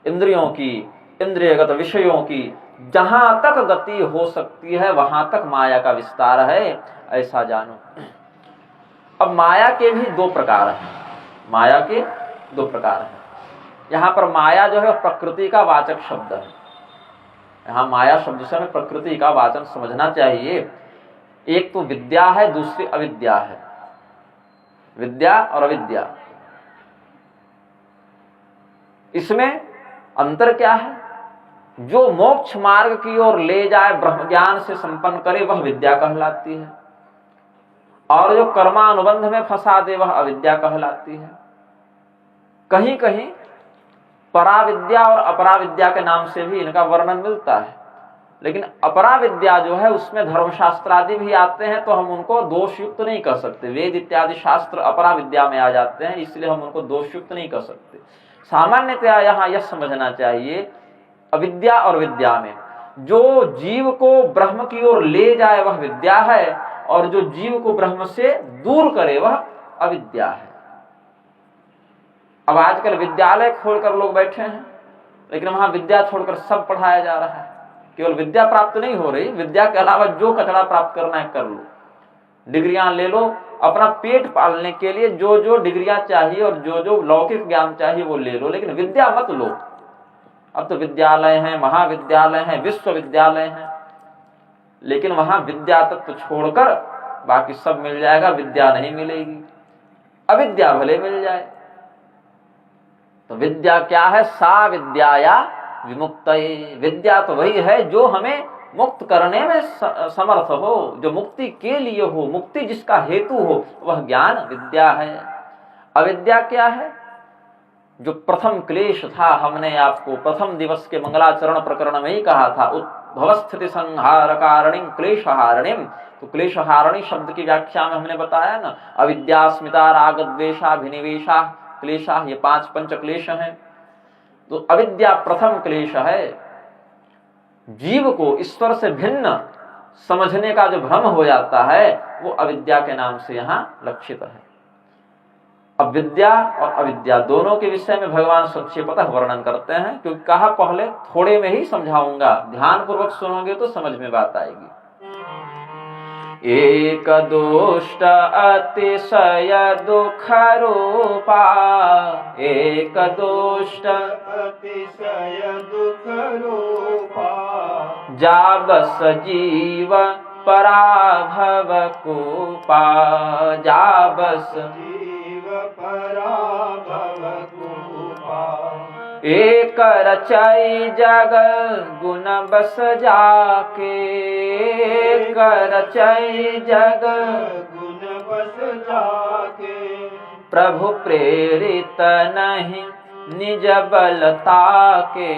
Speaker 2: इंद्रियों की, इंद्रियगत विषयों की जहां तक गति हो सकती है वहां तक माया का विस्तार है, ऐसा जानो। अब माया के भी दो प्रकार हैं, माया के दो प्रकार हैं। यहां पर माया जो है प्रकृति का वाचक शब्द है। यहां माया शब्द से हमें प्रकृति का वाचन समझना चाहिए। एक तो विद्या है, दूसरी अविद्या है। विद्या और अविद्या, इसमें अंतर क्या है? जो मोक्ष मार्ग की ओर ले जाए, ब्रह्म ज्ञान से संपन्न करे, वह विद्या कहलाती है, और जो कर्मानुबंध में फंसा दे वह अविद्या कहलाती है। कहीं कहीं पराविद्या और अपराविद्या के नाम से भी इनका वर्णन मिलता है, लेकिन अपराविद्या जो है उसमें धर्मशास्त्र आदि भी आते हैं, तो हम उनको दोषयुक्त नहीं कर सकते। वेद इत्यादि शास्त्र अपराविद्या में आ जाते हैं, इसलिए हम उनको दोषयुक्त नहीं कर सकते। सामान्यतया यहाँ यह समझना चाहिए, अविद्या और विद्या में जो जीव को ब्रह्म की ओर ले जाए वह विद्या है, और जो जीव को ब्रह्म से दूर करे वह अविद्या है। अब आजकल विद्यालय खोलकर लोग बैठे हैं, लेकिन वहां विद्या छोड़कर सब पढ़ाया जा रहा है। केवल विद्या प्राप्त नहीं हो रही, विद्या के अलावा जो कचरा प्राप्त करना है कर लो, डिग्रियां ले लो, अपना पेट पालने के लिए जो जो डिग्रियां चाहिए और जो जो लौकिक ज्ञान चाहिए वो ले लो, लेकिन विद्या मत लो। अब तो विद्यालय हैं, महाविद्यालय हैं, विश्वविद्यालय हैं, लेकिन वहां विद्या तत्व छोड़कर बाकी सब मिल जाएगा, विद्या नहीं मिलेगी। अविद्या भले मिल जाए। तो विद्या क्या है? सा विद्याया विमुक्तये। विद्या तो वही है जो हमें मुक्त करने में समर्थ हो, जो मुक्ति के लिए हो, मुक्ति जिसका हेतु हो, वह ज्ञान विद्या है। अविद्या क्या है? जो प्रथम क्लेश था, हमने आपको प्रथम दिवस के मंगलाचरण प्रकरण में ही कहा था, उद्भवस्थिति संहार कारणिं क्लेशहारणिं। तो क्लेशहारणी शब्द की व्याख्या में हमने बताया ना, अविद्या, अस्मिता, राग, द्वेषा, अभिनिवेशा, क्लेशा, ये 5 पंच क्लेश हैं। तो अविद्या प्रथम क्लेश है। जीव को ईश्वर से भिन्न समझने का जो भ्रम हो जाता है वो अविद्या के नाम से यहाँ लक्षित है। अब विद्या और अविद्या दोनों के विषय में भगवान संक्षेपतः वर्णन करते हैं, क्योंकि कहा पहले थोड़े में ही समझाऊंगा, ध्यान पूर्वक सुनोगे तो समझ में बात आएगी। एक दुष्ट अतिशय दुख रूपा, एक दुष्ट
Speaker 1: अतिशय दुख रूपा,
Speaker 2: जाबस जीव पराभव कूपा, जाबस
Speaker 1: जीव पराभव कूपा।
Speaker 2: एक रचई जग गुण बस जाके, एक रचई जग
Speaker 1: गुण बस जाके,
Speaker 2: प्रभु प्रेरित नहीं निज बलता के,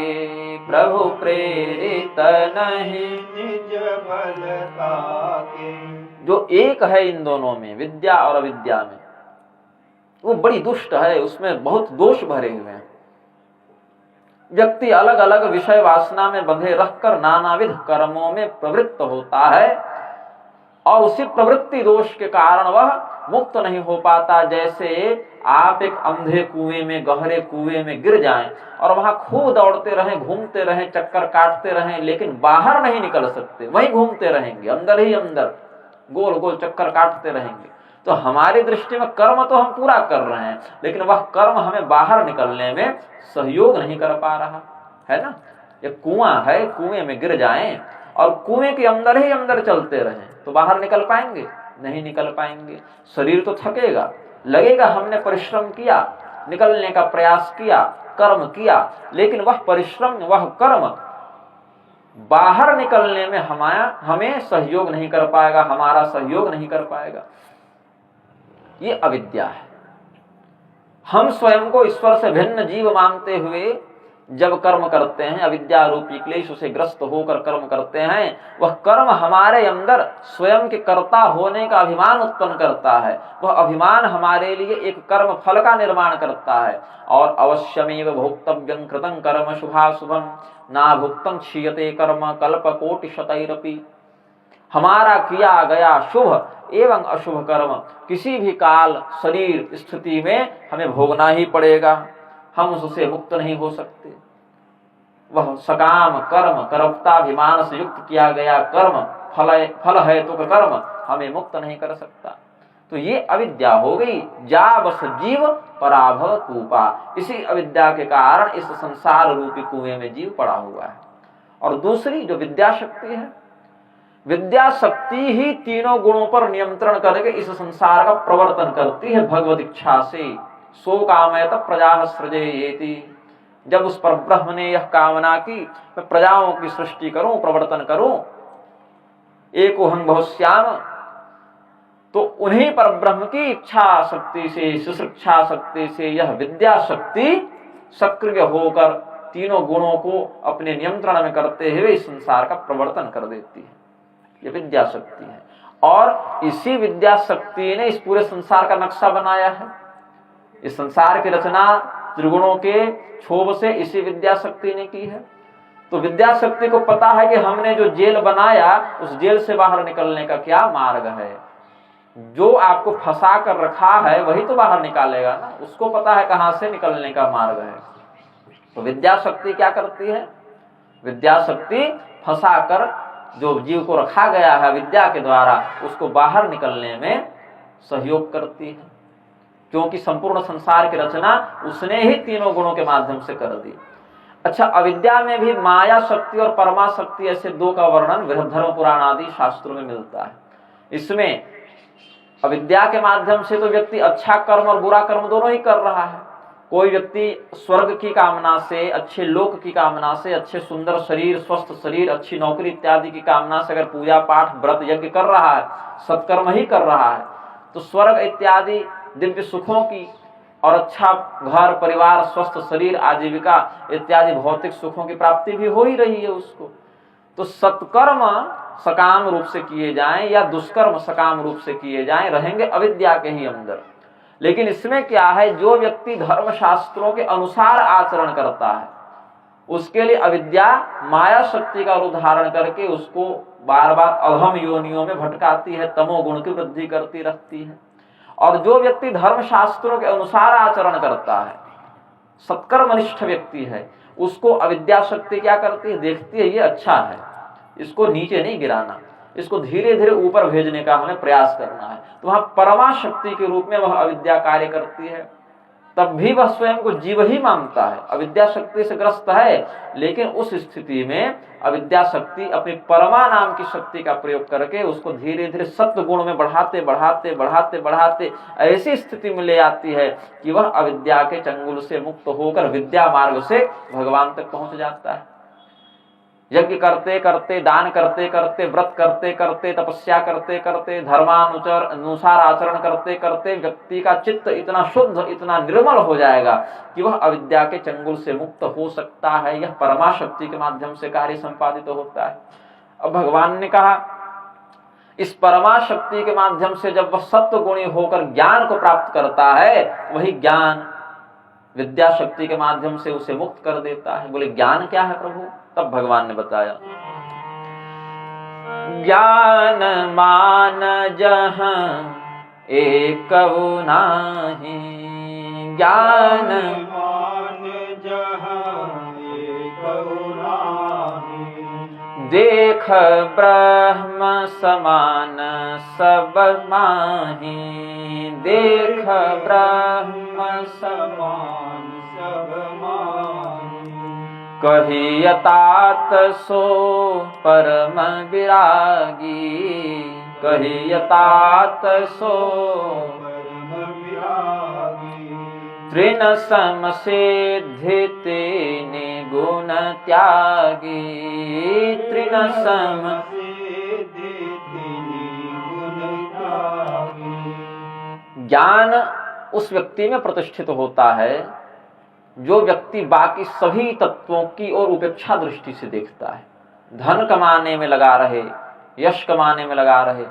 Speaker 2: प्रभु प्रेरित नहीं
Speaker 1: निज बलता के।
Speaker 2: जो एक है इन दोनों में, विद्या और अविद्या में, वो बड़ी दुष्ट है, उसमें बहुत दोष भरे हुए हैं। व्यक्ति अलग अलग विषय वासना में बंधे रहकर नानाविध कर्मों में प्रवृत्त होता है, और उसी प्रवृत्ति दोष के कारण वह मुक्त नहीं हो पाता। जैसे आप एक अंधे कुएं में, गहरे कुएं में गिर जाएं और वहां खूब दौड़ते रहें, घूमते रहें, चक्कर काटते रहें, लेकिन बाहर नहीं निकल सकते, वहीं घूमते रहेंगे, अंदर ही अंदर गोल गोल चक्कर काटते रहेंगे। तो हमारी दृष्टि में कर्म तो हम पूरा कर रहे हैं, लेकिन वह कर्म हमें बाहर निकलने में सहयोग नहीं कर पा रहा है ना। ये कुआं है, कुएं में गिर जाएं और कुएं के अंदर ही अंदर चलते रहें तो बाहर निकल पाएंगे? नहीं निकल पाएंगे। शरीर तो थकेगा, लगेगा हमने परिश्रम किया, निकलने का प्रयास किया, कर्म किया, लेकिन वह परिश्रम, वह कर्म बाहर निकलने में हमें सहयोग नहीं कर पाएगा, हमारा सहयोग नहीं कर पाएगा। ये अविद्या है। हम स्वयं को ईश्वर से भिन्न जीव मानते हुए जब कर्म करते हैं, अविद्या रूपी क्लेश से ग्रस्त होकर कर्म करते हैं, वह कर्म हमारे अंदर स्वयं के कर्ता होने का अभिमान उत्पन्न करता है। वह अभिमान हमारे लिए एक कर्म फल का निर्माण करता है। और अवश्यमेव भोक्तव्यं कृतं कर्म शुभाशुभं ना भुक्तं क्षीयते कर्म कल्पकोटि शतैरपि। हमारा किया गया शुभ एवं अशुभ कर्म किसी भी काल शरीर स्थिति में हमें भोगना ही पड़ेगा, हम उससे मुक्त नहीं हो सकते। वह सकाम कर्म, कर्मताभिमान से युक्त किया गया कर्म फल है तो कर्म हमें मुक्त नहीं कर सकता। तो ये अविद्या हो गई। जा बस जीव पराभव कूपा, इसी अविद्या के कारण इस संसार रूपी कुएं में जीव पड़ा हुआ है। और दूसरी जो विद्या शक्ति है, विद्या शक्ति ही तीनों गुणों पर नियंत्रण करके इस संसार का प्रवर्तन करती है भगवत इच्छा से। सो कामयत प्रजा सृजेति, जब उस पर ब्रह्म ने यह कामना की मैं प्रजाओं की सृष्टि करूं, प्रवर्तन करूं, एकोहं बहुश्याम, तो उन्हीं पर ब्रह्म की इच्छा शक्ति से, सुशिक्षा शक्ति से यह विद्या शक्ति सक्रिय होकर तीनों गुणों को अपने नियंत्रण में करते हुए इस संसार का प्रवर्तन कर देती है। ये विद्या शक्ति है। और इसी विद्या शक्ति ने इस पूरे संसार का नक्शा बनाया है। इस संसार की रचना त्रिगुणों के क्षोभ से इसी विद्या शक्ति ने की है। तो विद्या शक्ति को पता है कि हमने जो जेल बनाया उस जेल से बाहर निकलने का क्या मार्ग है। जो आपको फंसा कर रखा है वही तो बाहर निकालेगा ना, उसको पता है कहां से निकलने का मार्ग है। तो विद्या शक्ति क्या करती है? विद्या शक्ति फंसा कर जो जीव को रखा गया है विद्या के द्वारा उसको बाहर निकलने में सहयोग करती है, क्योंकि संपूर्ण संसार की रचना उसने ही तीनों गुणों के माध्यम से कर दी। अच्छा, अविद्या में भी माया शक्ति और परमा शक्ति ऐसे दो का वर्णन बृहद्धर्म पुराण आदि शास्त्रों में मिलता है। इसमें अविद्या के माध्यम से तो व्यक्ति अच्छा कर्म और बुरा कर्म दोनों ही कर रहा है। कोई व्यक्ति स्वर्ग की कामना से, अच्छे लोक की कामना से, अच्छे सुंदर शरीर, स्वस्थ शरीर, अच्छी नौकरी इत्यादि की कामना से अगर पूजा पाठ व्रत यज्ञ कर रहा है, सत्कर्म ही कर रहा है, तो स्वर्ग इत्यादि दिव्य सुखों की और अच्छा घर परिवार, स्वस्थ शरीर, आजीविका इत्यादि भौतिक सुखों की प्राप्ति भी हो ही रही है उसको। तो सत्कर्म सकाम रूप से किए जाएं या दुष्कर्म सकाम रूप से किए जाएं, रहेंगे अविद्या के ही अंदर। लेकिन इसमें क्या है, जो व्यक्ति धर्म शास्त्रों के अनुसार आचरण करता है उसके लिए अविद्या माया शक्ति का रूप धारण करके उसको बार बार अधम योनियों में भटकाती है, तमोगुण की वृद्धि करती रहती है। और जो व्यक्ति धर्म शास्त्रों के अनुसार आचरण करता है, सत्कर्मनिष्ठ व्यक्ति है, उसको अविद्या शक्ति क्या करती है, देखती है ये अच्छा है, इसको नीचे नहीं गिराना, इसको धीरे धीरे ऊपर भेजने का हमें प्रयास करना है। तो वहां परमा शक्ति के रूप में वह अविद्या कार्य करती है। तब भी वह स्वयं को जीव ही मानता है, अविद्या शक्ति से ग्रस्त है, लेकिन उस स्थिति में अविद्या शक्ति अपनी परमा नाम की शक्ति का प्रयोग करके उसको धीरे धीरे सत्व गुण में बढ़ाते बढ़ाते बढ़ाते बढ़ाते ऐसी स्थिति में ले आती है कि वह अविद्या के चंगुल से मुक्त होकर विद्या मार्ग से भगवान तक पहुंच जाता है। यज्ञ करते करते, दान करते करते, व्रत करते करते, तपस्या करते करते, धर्मानुसार आचरण करते करते व्यक्ति का चित्त इतना शुद्ध, इतना निर्मल हो जाएगा कि वह अविद्या के चंगुल से मुक्त हो सकता है। यह परमा शक्ति के माध्यम से कार्य संपादित होता है। अब भगवान ने कहा इस परमा शक्ति के माध्यम से जब वह सत्व गुणी होकर ज्ञान को प्राप्त करता है, वही ज्ञान विद्या शक्ति के माध्यम से उसे मुक्त कर देता है। बोले ज्ञान क्या है प्रभु? तब भगवान ने बताया, ज्ञान मान जहाँ एक नाही, ज्ञान
Speaker 1: मान जहाँ एक नाही,
Speaker 2: देख ब्रह्म समान सब माही, देख ब्रह्म
Speaker 1: समान सब माही,
Speaker 2: कहिय तात सो परम विरागी, कहिय तात सो
Speaker 1: परम विरागी,
Speaker 2: तृण सम सिद्धि तेने गुण त्यागी, तृण सम
Speaker 1: सिद्धि तेने गुण त्यागी।
Speaker 2: ज्ञान उस व्यक्ति में प्रतिष्ठित होता है जो व्यक्ति बाकी सभी तत्वों की ओर उपेक्षा दृष्टि से देखता है, धन कमाने में लगा रहे, यश कमाने में लगा रहे,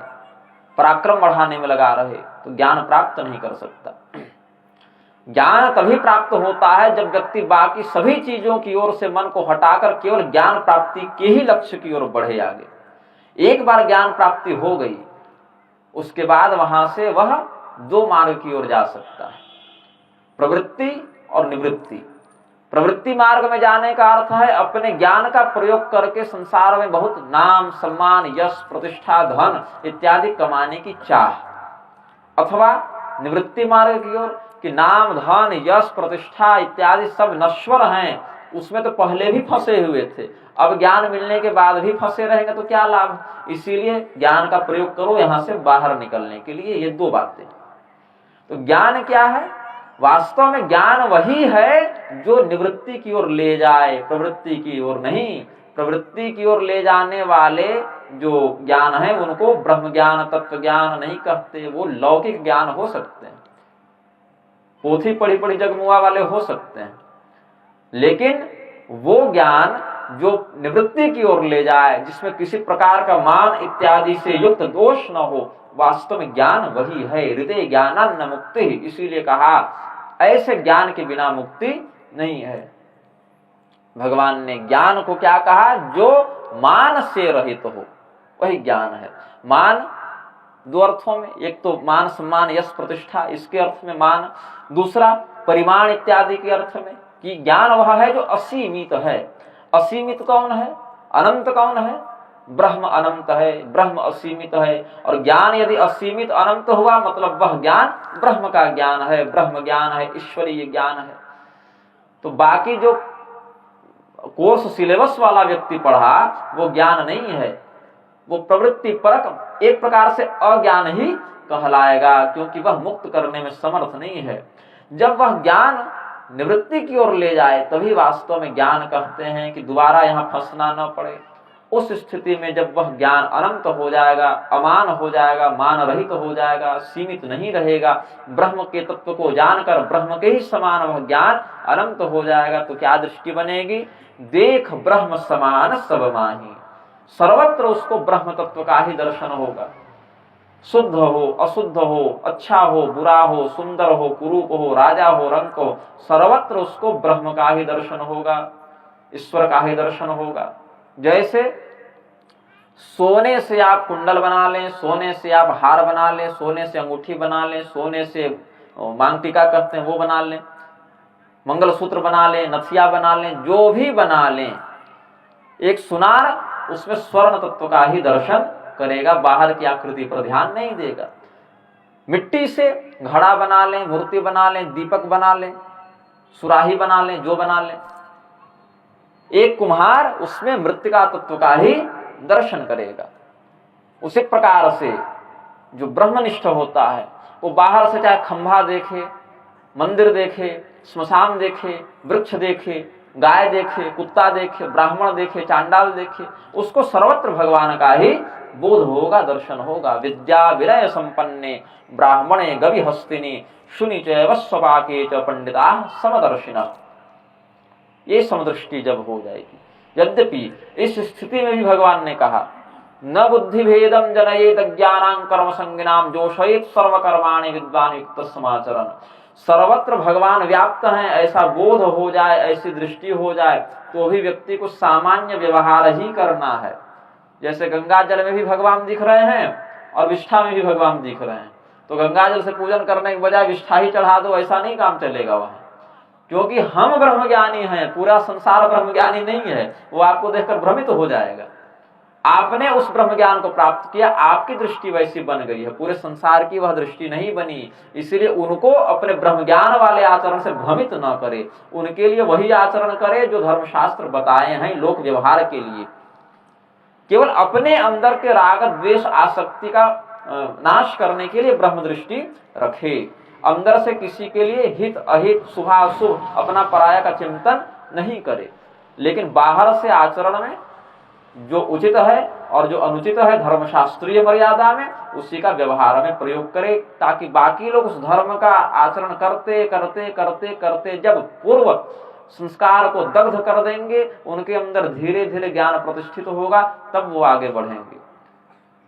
Speaker 2: पराक्रम बढ़ाने में लगा रहे, तो ज्ञान प्राप्त नहीं कर सकता। ज्ञान तभी प्राप्त होता है जब व्यक्ति बाकी सभी चीजों की ओर से मन को हटाकर केवल ज्ञान प्राप्ति के ही लक्ष्य की ओर बढ़े आगे। एक बार ज्ञान प्राप्ति हो गई, उसके बाद वहां से वह दो मार्ग की ओर जा सकता है, प्रवृत्ति और निवृत्ति। प्रवृत्ति मार्ग में जाने का अर्थ है अपने ज्ञान का प्रयोग करके संसार में बहुत नाम, सम्मान, यश, प्रतिष्ठा, धन इत्यादि कमाने की चाह। अथवा निवृत्ति मार्ग की ओर कि नाम, धन, यश, प्रतिष्ठा इत्यादि सब नश्वर हैं, उसमें तो पहले भी फंसे हुए थे, अब ज्ञान मिलने के बाद भी फंसे रहेंगे तो क्या लाभ। इसीलिए ज्ञान का प्रयोग करो यहां से बाहर निकलने के लिए। ये दो बातें। तो ज्ञान क्या है? वास्तव में ज्ञान वही है जो निवृत्ति की ओर ले जाए, प्रवृत्ति की ओर नहीं। प्रवृत्ति की ओर ले जाने वाले जो ज्ञान है उनको ब्रह्म ज्ञान, तत्व ज्ञान नहीं कहते, वो लौकिक ज्ञान हो सकते हैं, पोथी पढ़ी पढ़ी जगमुआ वाले हो सकते हैं, लेकिन वो ज्ञान जो निवृत्ति की ओर ले जाए, जिसमें किसी प्रकार का मान इत्यादि से युक्त दोष न हो, वास्तव में ज्ञान वही है। हृदय ज्ञानान्न मुक्ति, इसीलिए कहा ऐसे ज्ञान के बिना मुक्ति नहीं है। भगवान ने ज्ञान को क्या कहा? जो मान से रहित हो, वही ज्ञान है। मान दो अर्थों में, एक तो मान, सम्मान, यश, प्रतिष्ठा, इसके अर्थ में मान, दूसरा परिमाण इत्यादि के अर्थ में कि ज्ञान वह है जो असीमित है। असीमित कौन है? अनंत कौन है? ब्रह्म अनंत है, ब्रह्म असीमित है। और ज्ञान यदि असीमित अनंत हुआ मतलब वह ज्ञान ब्रह्म का ज्ञान है, ब्रह्म ज्ञान है, ईश्वरीय ज्ञान है। तो बाकी जो कोर्स सिलेबस वाला व्यक्ति पढ़ा वो ज्ञान नहीं है, वो प्रवृत्ति परक एक प्रकार से अज्ञान ही कहलाएगा, क्योंकि वह मुक्त करने में समर्थ नहीं है। जब वह ज्ञान निवृत्ति की ओर ले जाए तभी वास्तव में ज्ञान कहते हैं कि दोबारा यहाँ फंसना न पड़े। उस स्थिति में जब वह ज्ञान अनंत हो जाएगा, अमान हो जाएगा, मान रहित हो जाएगा, सीमित नहीं रहेगा, ब्रह्म के तत्व को जानकर ब्रह्म के ही समान वह ज्ञान अनंत हो जाएगा, तो क्या दृष्टि बनेगी? देख ब्रह्म समान सब माही, सर्वत्र उसको ब्रह्म तत्व का ही दर्शन होगा। शुद्ध हो, अशुद्ध हो, अच्छा हो, बुरा हो, सुंदर हो, कुरूप हो, राजा हो, रंक हो, सर्वत्र उसको ब्रह्म का ही दर्शन होगा, ईश्वर का ही दर्शन होगा। जैसे सोने से आप कुंडल बना लें, सोने से आप हार बना लें, सोने से अंगूठी बना लें, सोने से मांग टीका कहते हैं वो बना लें, मंगलसूत्र बना लें, नथिया बना लें, जो भी बना लें, एक सुनार उसमें स्वर्ण तत्व का ही दर्शन करेगा, बाहर की आकृति पर ध्यान नहीं देगा। मिट्टी से घड़ा बना लें, मूर्ति बना लें, दीपक बना लें, सुराही बना लें, जो बना लें, एक कुम्हार उसमें मृत्तिका तत्व का ही दर्शन करेगा। उसी प्रकार से जो ब्रह्मनिष्ठ होता है वो बाहर से चाहे खंभा देखे, मंदिर देखे, स्मशान देखे, वृक्ष देखे, गाय देखे, कुत्ता देखे, ब्राह्मण देखे, चांडाल देखे, उसको सर्वत्र भगवान का ही बोध होगा, दर्शन होगा। विद्या विनय संपन्ने ब्राह्मणे गवि हस्तिनी शुनि चैव स्वपाके च पंडिता समदर्शिना। ये समदृष्टि जब हो जाएगी, यद्यपि इस स्थिति में भी भगवान ने कहा न बुद्धि भेदम जनयेत ज्ञानां कर्म संगिनाम जोषयेत सर्वकर्माणि विद्वान युक्त समाचरण। सर्वत्र भगवान व्याप्त हैं ऐसा बोध हो जाए, ऐसी दृष्टि हो जाए तो भी व्यक्ति को सामान्य व्यवहार ही करना है। जैसे गंगा जल में भी भगवान दिख रहे हैं और विष्ठा में भी भगवान दिख रहे हैं, तो गंगा जल से पूजन करने के बजाय विष्ठा ही चढ़ा दो, ऐसा नहीं काम चलेगा वहां, क्योंकि हम ब्रह्मज्ञानी हैं, पूरा संसार ब्रह्मज्ञानी नहीं है। वो आपको देखकर भ्रमित हो जाएगा। आपने उस ब्रह्म ज्ञान को प्राप्त किया, आपकी दृष्टि वैसी बन गई है, पूरे संसार की वह दृष्टि नहीं बनी। इसलिए उनको अपने ब्रह्म ज्ञान वाले आचरण से भ्रमित न करे, उनके लिए वही आचरण करे जो धर्मशास्त्र बताए हैं लोक व्यवहार के लिए। केवल अपने अंदर के राग द्वेष आसक्ति का नाश करने के लिए ब्रह्म दृष्टि रखे, अंदर से किसी के लिए हित अहित, शुभाशुभ, अपना पराया का चिंतन नहीं करे, लेकिन बाहर से आचरण में जो उचित है और जो अनुचित है धर्मशास्त्रीय मर्यादा में, उसी का व्यवहार में प्रयोग करे, ताकि बाकी लोग उस धर्म का आचरण करते करते करते करते जब पूर्व संस्कार को दग्ध कर देंगे, उनके अंदर धीरे धीरे ज्ञान प्रतिष्ठित होगा, तब वो आगे बढ़ेंगे।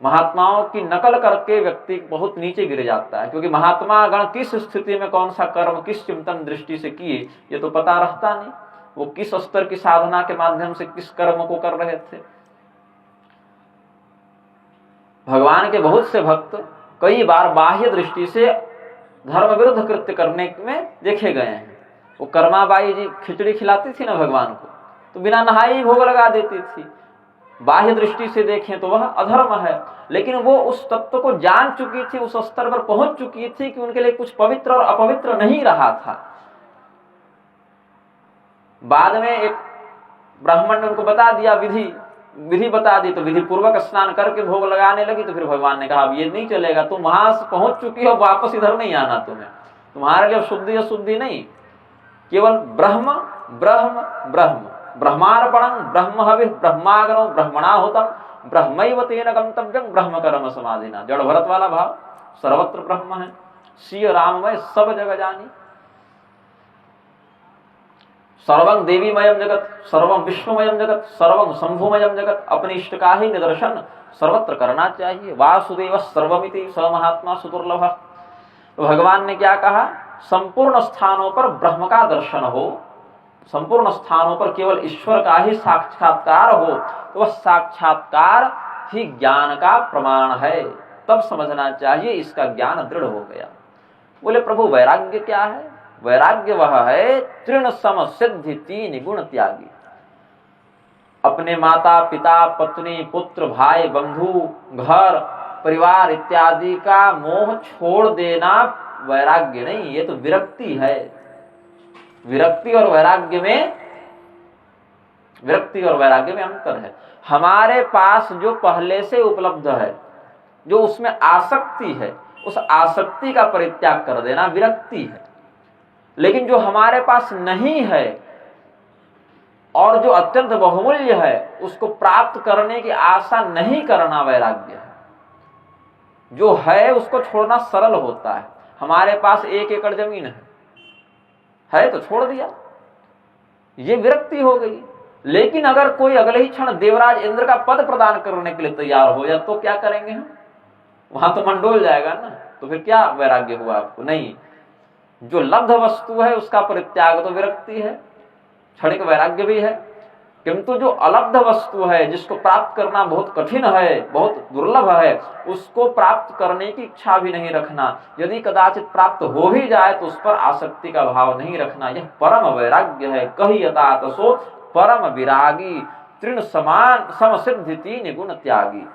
Speaker 2: महात्माओं की नकल करके व्यक्ति बहुत नीचे गिर जाता है, क्योंकि महात्मा गण किस स्थिति में कौन सा कर्म किस चिंतन दृष्टि से किए ये तो पता रहता नहीं। वो किस स्तर की साधना के माध्यम से किस कर्म को कर रहे थे। भगवान के बहुत से भक्त कई बार बाह्य दृष्टि से धर्म विरुद्ध कृत्य करने में देखे गए हैं। वो कर्माबाई जी खिचड़ी खिलाती थी ना भगवान को, तो बिना नहाए ही भोग लगा देती थी। बाह्य दृष्टि से देखें तो वह अधर्म है, लेकिन वो उस तत्व को जान चुकी थी, उस स्तर पर पहुंच चुकी थी कि उनके लिए कुछ पवित्र और अपवित्र नहीं रहा था। बाद में एक ब्राह्मण ने उनको बता दिया, विधि बता दी, तो विधि पूर्वक स्नान करके भोग लगाने लगी। तो फिर भगवान ने कहा अब ये नहीं चलेगा, तुम वहां से पहुंच चुकी हो, वापस इधर नहीं आना तुम्हें। तुम्हारे लिए शुद्धि अशुद्धि नहीं, केवल ब्रह्म ब्रह्म ब्रह्म, ब्रह्मार्पणं ब्रह्म हविः ब्रह्माग्नौ ब्रह्मणाहुतं ब्रह्मैव तेन गंतव्यं ब्रह्म कर्म समाधिना। जड़ भरत वाला भाव, सर्वत्र ब्रह्म है, सिय राममय सब जग जानी। सर्वं देवीमयम जगत, सर्वं विश्वमयम जगत, सर्वं शंभुमयम जगत। अपने इष्ट का ही निदर्शन सर्वत्र करना चाहिए। वासुदेव सर्वमिति स महात्मा सुदुर्लभ। तो भगवान ने क्या कहा, संपूर्ण स्थानों पर ब्रह्म का दर्शन हो, संपूर्ण स्थानों पर केवल ईश्वर का ही साक्षात्कार हो, तो वह साक्षात्कार ही ज्ञान का प्रमाण है। तब समझना चाहिए इसका ज्ञान दृढ़ हो गया। बोले प्रभु वैराग्य क्या है? वैराग्य वह है तृण सम सिद्धि तीन गुण त्यागी। अपने माता पिता पत्नी पुत्र भाई बंधु घर परिवार इत्यादि का मोह छोड़ देना वैराग्य नहीं, ये तो विरक्ति है। विरक्ति और वैराग्य में अंतर है। हमारे पास जो पहले से उपलब्ध है, जो उसमें आसक्ति है, उस आसक्ति का परित्याग कर देना विरक्ति है। लेकिन जो हमारे पास नहीं है और जो अत्यंत बहुमूल्य है, उसको प्राप्त करने की आशा नहीं करना वैराग्य है। जो है उसको छोड़ना सरल होता है। हमारे पास 1 एकड़ जमीन है तो छोड़ दिया, ये विरक्ति हो गई। लेकिन अगर कोई अगले ही क्षण देवराज इंद्र का पद प्रदान करने के लिए तैयार हो जाए तो क्या करेंगे हम? वहां तो मंडोल जाएगा ना। तो फिर क्या वैराग्य हुआ आपको? नहीं, जो लब्ध वस्तु है उसका परित्याग तो विरक्ति है, क्षणिक वैराग्य भी है। किंतु जो अलब्ध वस्तु है, जिसको प्राप्त करना बहुत कठिन है, बहुत दुर्लभ है, उसको प्राप्त करने की इच्छा भी नहीं रखना। यदि कदाचित प्राप्त हो भी जाए तो उस पर आसक्ति का भाव नहीं रखना, यह परम वैराग्य है। कही यतात सो परम विरागी, तृण समान सम सिद्धि तीन गुण त्यागी।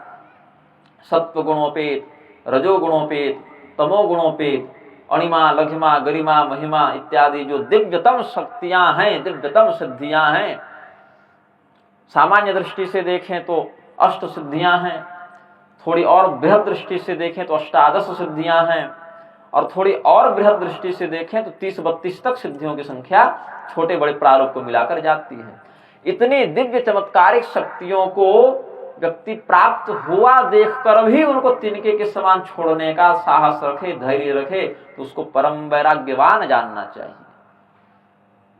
Speaker 2: सत्व गुणोपेत, रजोगुणोपेत, तमोगुणोपेत, अणिमा लघिमा गरिमा महिमा इत्यादि जो दिव्यतम शक्तियां हैं, दिव्यतम सिद्धियां हैं। सामान्य दृष्टि से देखें तो 8 सिद्धियां हैं, थोड़ी और बृहद दृष्टि से देखें तो 18 सिद्धियां हैं, और थोड़ी और बृहद दृष्टि से देखें तो 30-32 तक सिद्धियों की संख्या छोटे बड़े प्रारूप को मिलाकर जाती है। इतनी दिव्य चमत्कारिक शक्तियों को व्यक्ति प्राप्त हुआ देखकर भी उनको तिनके के समान छोड़ने का साहस रखे, धैर्य रखे, तो उसको परम वैराग्यवान जानना चाहिए।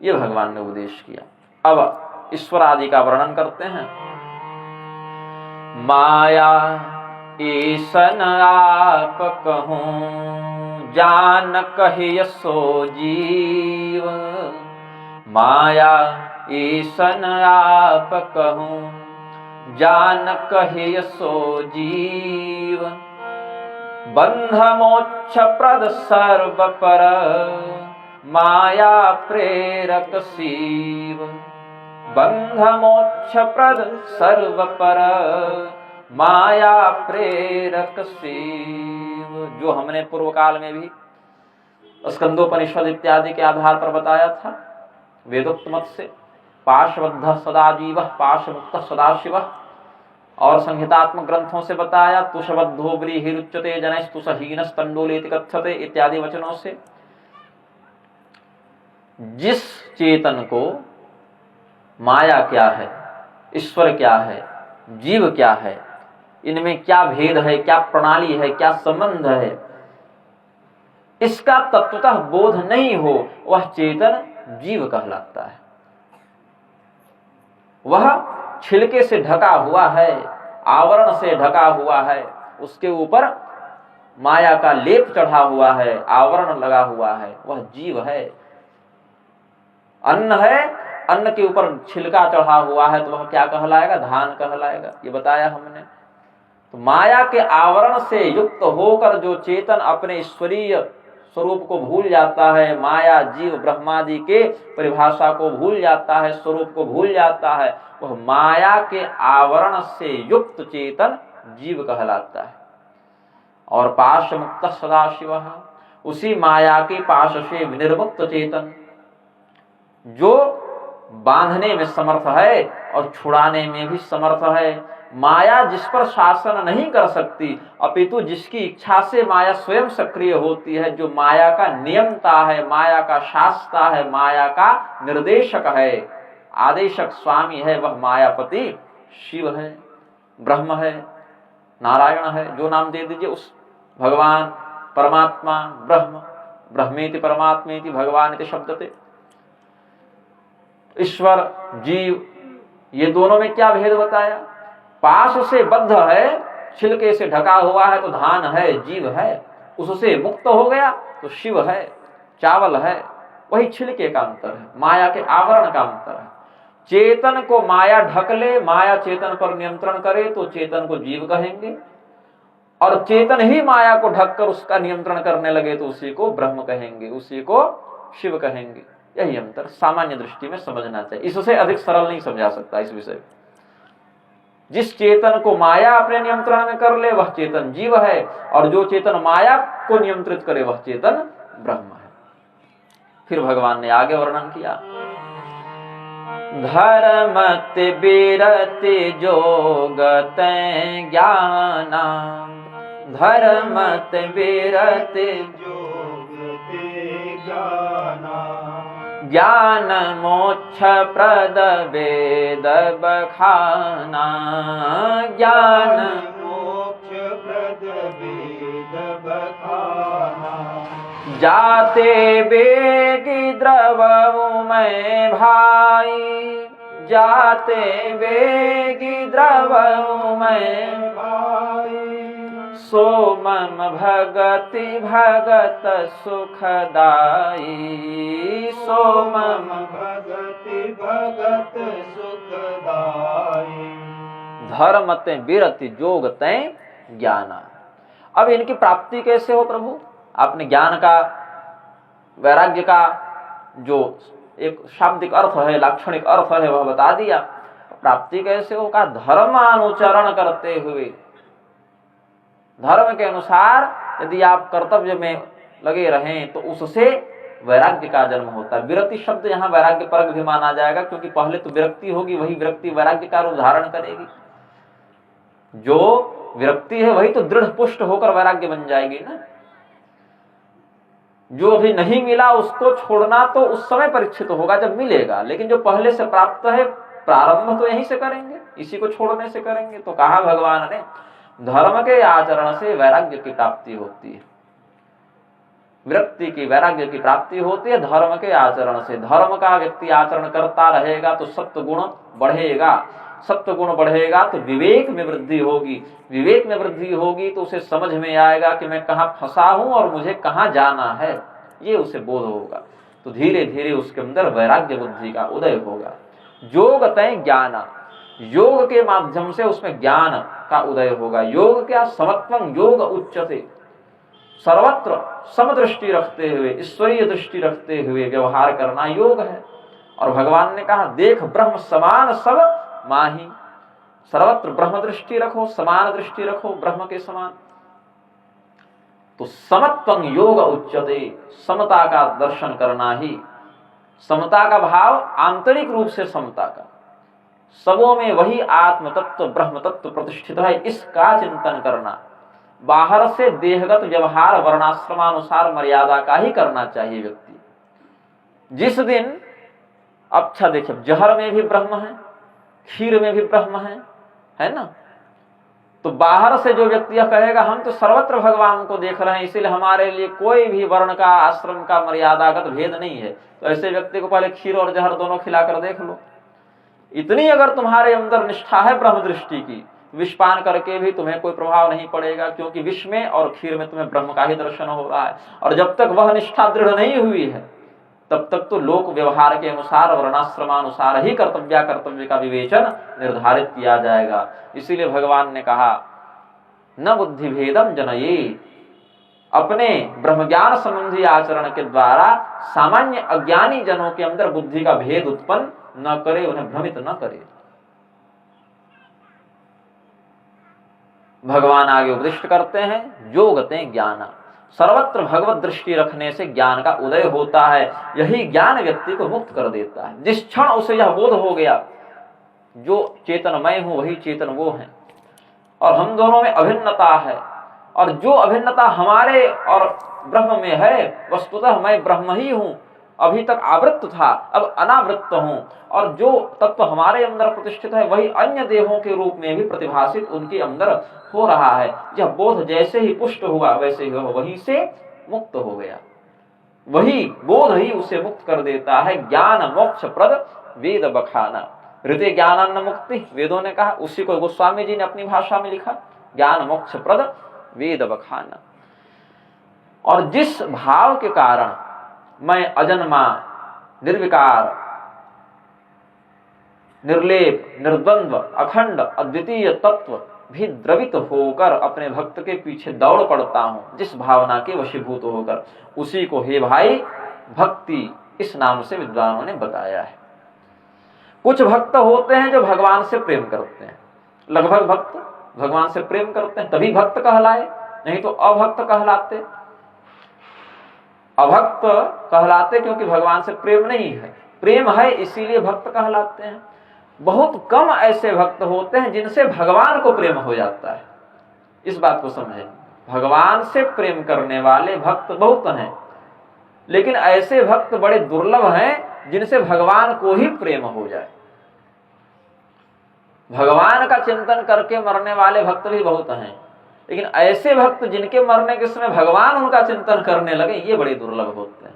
Speaker 2: ये भगवान ने उपदेश किया। अब ईश्वर आदि का वर्णन करते हैं। माया ईसन आप कहूं, जान कहिय सो जीव। माया ईसन आप कहूं, जान कहिय सो जीव। बंध मोक्ष प्रद सर्व पर, माया प्रेरक शिव। बंध मोक्ष प्रद सर्व पर, माया प्रेरक शिव। जो हमने पूर्व काल में भी स्कंदोपनिषद इत्यादि के आधार पर बताया था, वेदोक्त मत से, पाशबद्ध सदाजीव पाशमुक्त सदाशिव, और संहितात्मक ग्रंथों से बताया, तुषबद्धो व्रीहिरुच्यते जनैस्तुषहीनस् तण्डुलेति कथ्यते इत्यादि वचनों से। जिस चेतन को माया क्या है, ईश्वर क्या है, जीव क्या है, इनमें क्या भेद है, क्या प्रणाली है, क्या संबंध है, इसका तत्वतः बोध नहीं हो, वह चेतन जीव कहलाता है। वह छिलके से ढका हुआ है, आवरण से ढका हुआ है, उसके ऊपर माया का लेप चढ़ा हुआ है, आवरण लगा हुआ है, वह जीव है। अन्न है, अन्न के ऊपर छिलका चढ़ा हुआ है, तो वह क्या कहलाएगा, धान कहलाएगा, ये बताया हमने। तो माया के आवरण से युक्त होकर जो चेतन अपने ईश्वरीय स्वरूप को भूल जाता है, माया जीव ब्रह्मादि के परिभाषा को भूल जाता है, स्वरूप को भूल जाता है, वह माया के आवरण से युक्त चेतन जीव कहलाता है। और पाश मुक्त सदाशिव, उसी माया के पाश से विनिर्मुक्त चेतन, जो बांधने में समर्थ है और छुड़ाने में भी समर्थ है। माया जिस पर शासन नहीं कर सकती, अपितु जिसकी इच्छा से माया स्वयं सक्रिय होती है, जो माया का नियंता है, माया का शास्ता है, माया का निर्देशक है, आदेशक स्वामी है, वह मायापति शिव है, ब्रह्म है, नारायण है, जो नाम दे दीजिए उस भगवान, परमात्मा, ब्रह्म, ब्रह्मेति परमात्मेति भगवान इति शब्दते। ईश्वर जीव, ये दोनों में क्या भेद बताया, पाश से बद्ध है, छिलके से ढका हुआ है तो धान है, जीव है, उससे मुक्त हो गया तो शिव है, चावल है, वही छिलके का अंतर है, माया के आवरण का अंतर है। चेतन को माया ढक ले, माया चेतन पर नियंत्रण करे तो चेतन को जीव कहेंगे, और चेतन ही माया को ढककर उसका नियंत्रण करने लगे तो उसी को ब्रह्म कहेंगे, उसी को शिव कहेंगे। यही अंतर सामान्य दृष्टि में समझना चाहिए, इससे अधिक सरल नहीं समझा सकता इस विषय। जिस चेतन को माया अपने नियंत्रण में कर ले वह चेतन जीव है, और जो चेतन माया को नियंत्रित करे वह चेतन ब्रह्म है। फिर भगवान ने आगे वर्णन किया, धर्मति बिरति जोगत ज्ञाना, धर्मति बिरति ज्ञान मोक्ष प्रद वेद बखाना, ज्ञान
Speaker 1: मोक्ष प्रद वेद बखाना,
Speaker 2: जाते वेगी द्रवऊ में भाई, जाते वेगी द्रवऊ में
Speaker 1: भाई,
Speaker 2: सो मम भगति भगत सुखदाई, सो मम
Speaker 1: भगति भगत सुखदाई।
Speaker 2: धर्मते बिरति जोगते ज्ञाना। अब इनकी प्राप्ति कैसे हो प्रभु, आपने ज्ञान का, वैराग्य का जो एक शाब्दिक अर्थ है, लाक्षणिक अर्थ है, वह बता दिया। प्राप्ति कैसे हो, कहा धर्मानुचरण करते हुए, धर्म के अनुसार यदि आप कर्तव्य में लगे रहें तो उससे वैराग्य का जन्म होता है। विरक्ति शब्द यहाँ वैराग्य परक भी माना जाएगा, क्योंकि पहले तो विरक्ति होगी, वही विरक्ति वैराग्य का रूप धारण करेगी। जो विरक्ति है वही तो दृढ़ पुष्ट होकर वैराग्य बन जाएगी ना। जो अभी नहीं मिला उसको छोड़ना तो उस समय परीक्षित होगा जब मिलेगा, लेकिन जो पहले से प्राप्त है प्रारंभ तो यहीं से करेंगे, इसी को छोड़ने से करेंगे। तो कहा भगवान ने धर्म के आचरण से वैराग्य की प्राप्ति होती है, विरक्ति की, वैराग्य की प्राप्ति होती है धर्म के आचरण से। धर्म का व्यक्ति आचरण करता रहेगा तो सत्व गुण बढ़ेगा, सत्व गुण बढ़ेगा तो विवेक में वृद्धि होगी, विवेक में वृद्धि होगी तो उसे समझ में आएगा कि मैं कहाँ फंसा हूं और मुझे कहाँ जाना है, ये उसे बोध होगा। तो धीरे धीरे उसके अंदर वैराग्य बुद्धि का उदय होगा। योगतः ज्ञान, योग के माध्यम से उसमें ज्ञान का उदय होगा। योग क्या, समत्वं योग उच्यते, सर्वत्र समदृष्टि रखते हुए, ईश्वरीय दृष्टि रखते हुए व्यवहार करना योग है। और भगवान ने कहा देख ब्रह्म समान सब माही, सर्वत्र ब्रह्म दृष्टि रखो, समान दृष्टि रखो ब्रह्म के समान। तो समत्वं योग उच्यते, समता का दर्शन करना ही, समता का भाव आंतरिक रूप से समता का, सबों में वही आत्म तत्व ब्रह्म तत्व प्रतिष्ठित है, इसका चिंतन करना। बाहर से देहगत व्यवहार वर्णाश्रमानुसार मर्यादा का ही करना चाहिए व्यक्ति। जिस दिन, अच्छा देखिए, जहर में भी ब्रह्म है, खीर में भी ब्रह्म है, है ना। तो बाहर से जो व्यक्ति यह कहेगा हम तो सर्वत्र भगवान को देख रहे हैं, इसीलिए हमारे लिए कोई भी वर्ण का, आश्रम का, मर्यादागत भेद नहीं है, तो ऐसे व्यक्ति को पहले खीर और जहर दोनों खिलाकर देख लो। इतनी अगर तुम्हारे अंदर निष्ठा है ब्रह्म दृष्टि की, विषपान करके भी तुम्हें कोई प्रभाव नहीं पड़ेगा, क्योंकि विष में और खीर में तुम्हें ब्रह्म का ही दर्शन हो रहा है। और जब तक वह निष्ठा दृढ़ नहीं हुई है तब तक तो लोक व्यवहार के अनुसार, वर्णाश्रमानुसार ही कर्तव्य का विवेचन निर्धारित किया जाएगा। इसीलिए भगवान ने कहा न बुद्धि भेदम जनये, अपने ब्रह्मज्ञान संबंधी आचरण के द्वारा सामान्य अज्ञानी जनों के अंदर बुद्धि का भेद उत्पन्न न करे, उन्हें भ्रमित न करे। भगवान आगे उपदिष्ट करते हैं जो गते ज्ञान, सर्वत्र भगवत दृष्टि रखने से ज्ञान का उदय होता है। यही ज्ञान व्यक्ति को मुक्त कर देता है। जिस क्षण उसे यह बोध हो गया जो चेतन मैं हूं वही चेतन वो है और हम दोनों में अभिन्नता है, और जो अभिन्नता हमारे और ब्रह्म में है, वस्तुतः मैं ब्रह्म ही हूं, अभी तक आवृत्त था अब अनावृत्त हूं, और जो तत्व हमारे अंदर प्रतिष्ठित है वही अन्य देहों के रूप में भी प्रतिभासित उनके अंदर हो रहा है। यह बोध जैसे ही पुष्ट हुआ वैसे ही वहीं से मुक्त हो गया। वही बोध ही उसे मुक्त कर देता है। ज्ञान मोक्ष प्रद वेद बखाना, ऋते ज्ञानान्न मुक्ति, वेदों ने कहा, उसी को गोस्वामी जी ने अपनी भाषा में लिखा, ज्ञान मोक्ष प्रद वेद बखाना। और जिस भाव के कारण मैं अजन्मा, निर्विकार, निर्लेप, निर्द्वंद्व, अखंड, अद्वितीय तत्व भी द्रवित होकर अपने भक्त के पीछे दौड़ पड़ता हूं, जिस भावना के वशीभूत होकर, उसी को हे भाई भक्ति इस नाम से विद्वानों ने बताया है। कुछ भक्त होते हैं जो भगवान से प्रेम करते हैं, लगभग भक्त भगवान से प्रेम करते हैं तभी भक्त कहलाए, नहीं तो अभक्त कहलाते। अभक्त कहलाते क्योंकि भगवान से प्रेम नहीं है, प्रेम है इसीलिए भक्त कहलाते हैं। बहुत कम ऐसे भक्त होते हैं जिनसे भगवान को प्रेम हो जाता है। इस बात को समझें, भगवान से प्रेम करने वाले भक्त बहुत हैं, लेकिन ऐसे भक्त बड़े दुर्लभ हैं जिनसे भगवान को ही प्रेम हो जाए। भगवान का चिंतन करके मरने वाले भक्त भी बहुत हैं, लेकिन ऐसे भक्त जिनके मरने के समय भगवान उनका चिंतन करने लगे, ये बड़े दुर्लभ होते हैं।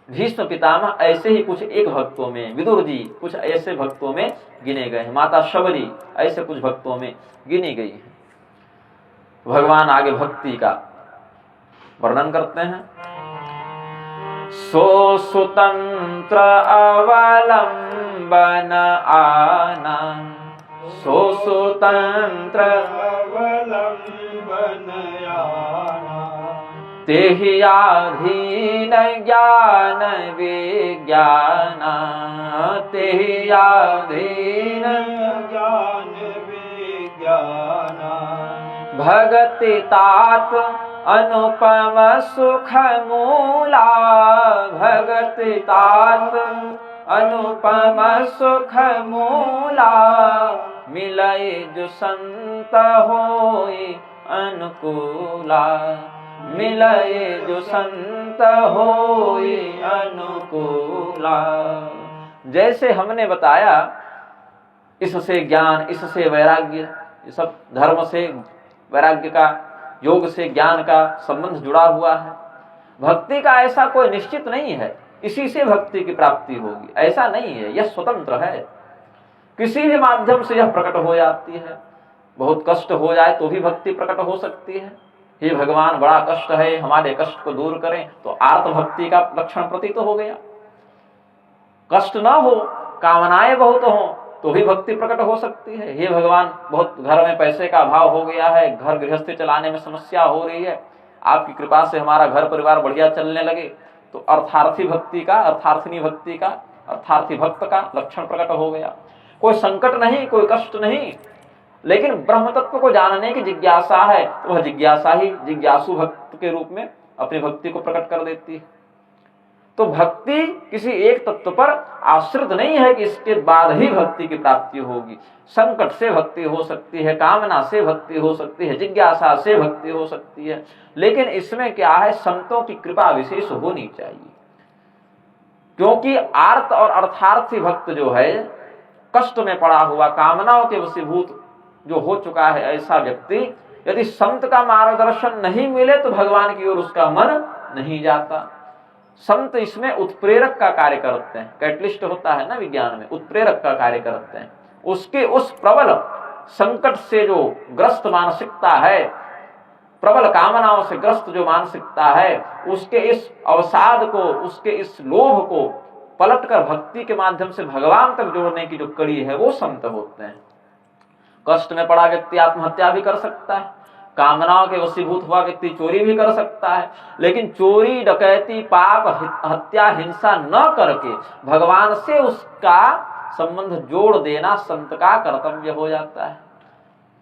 Speaker 2: भीष्म पितामह ऐसे ही कुछ एक भक्तों में, विदुर जी कुछ ऐसे भक्तों में गिने गए हैं, माता शबरी ऐसे कुछ भक्तों में गिनी गई है। भगवान आगे भक्ति का वर्णन करते हैं। सो स्वतंत्र अवलंबन आना, सो स्वतंत्र अवलंबन आना, तेहि आधीन ज्ञान विज्ञाना, तेहि आधीन ज्ञान विज्ञाना, भगति तात अनुपम सुख मूला, भगति तात अनुपम सुख मूला, मिलय जो संत होय अनुकूला, मिलय जो संत होय अनुकूला। जैसे हमने बताया इससे ज्ञान, इससे वैराग्य, ये सब धर्म से वैराग्य का, योग से ज्ञान का संबंध जुड़ा हुआ है। भक्ति का ऐसा कोई निश्चित नहीं है इसी से भक्ति की प्राप्ति होगी, ऐसा नहीं है। यह स्वतंत्र है, किसी भी माध्यम से यह प्रकट हो जाती है। बहुत कष्ट हो जाए तो भी भक्ति प्रकट हो सकती है। हे भगवान बड़ा कष्ट है, हमारे कष्ट को दूर करें, तो आर्त भक्ति का लक्षण प्रतीत हो गया। कष्ट न हो, कामनाएं बहुत हो तो भी भक्ति प्रकट हो सकती है। हे भगवान बहुत घर में पैसे का अभाव हो गया है, घर गृहस्थी चलाने में समस्या हो रही है, आपकी कृपा से हमारा घर परिवार बढ़िया चलने लगे, तो अर्थार्थी भक्ति का, अर्थार्थिनी भक्ति का, अर्थार्थी भक्त का लक्षण प्रकट हो गया। कोई संकट नहीं, कोई कष्ट नहीं, लेकिन ब्रह्म तत्व को जानने की जिज्ञासा है, तो वह जिज्ञासा ही जिज्ञासु भक्त के रूप में अपनी भक्ति को प्रकट कर देती है। तो भक्ति किसी एक तत्व पर आश्रित नहीं है कि इसके बाद ही भक्ति की प्राप्ति होगी। संकट से भक्ति हो सकती है, कामना से भक्ति हो सकती है, जिज्ञासा से भक्ति हो सकती है, लेकिन इसमें क्या है, संतों की कृपा विशेष होनी चाहिए। क्योंकि आर्त और अर्थार्थी भक्त जो है, कष्ट में पड़ा हुआ, कामनाओं के वशीभूत जो हो चुका है ऐसा व्यक्ति यदि संत का मार्गदर्शन नहीं मिले तो भगवान की ओर उसका मन नहीं जाता। संत इसमें उत्प्रेरक का कार्य करते हैं, कैटलिस्ट होता है ना विज्ञान में, उत्प्रेरक का कार्य करते हैं। उसके उस प्रबल संकट से जो ग्रस्त मानसिकता है, प्रबल कामनाओं से ग्रस्त जो मानसिकता है, उसके इस अवसाद को, उसके इस लोभ को पलटकर भक्ति के माध्यम से भगवान तक जोड़ने की जो कड़ी है वो संत होते हैं। कष्ट में पड़ा व्यक्ति आत्महत्या भी कर सकता है, कामनाओं के वशीभूत हुआ व्यक्ति चोरी भी कर सकता है, लेकिन चोरी, डकैती, पाप, हत्या, हिंसा न करके भगवान से उसका संबंध जोड़ देना संत का कर्तव्य हो जाता है।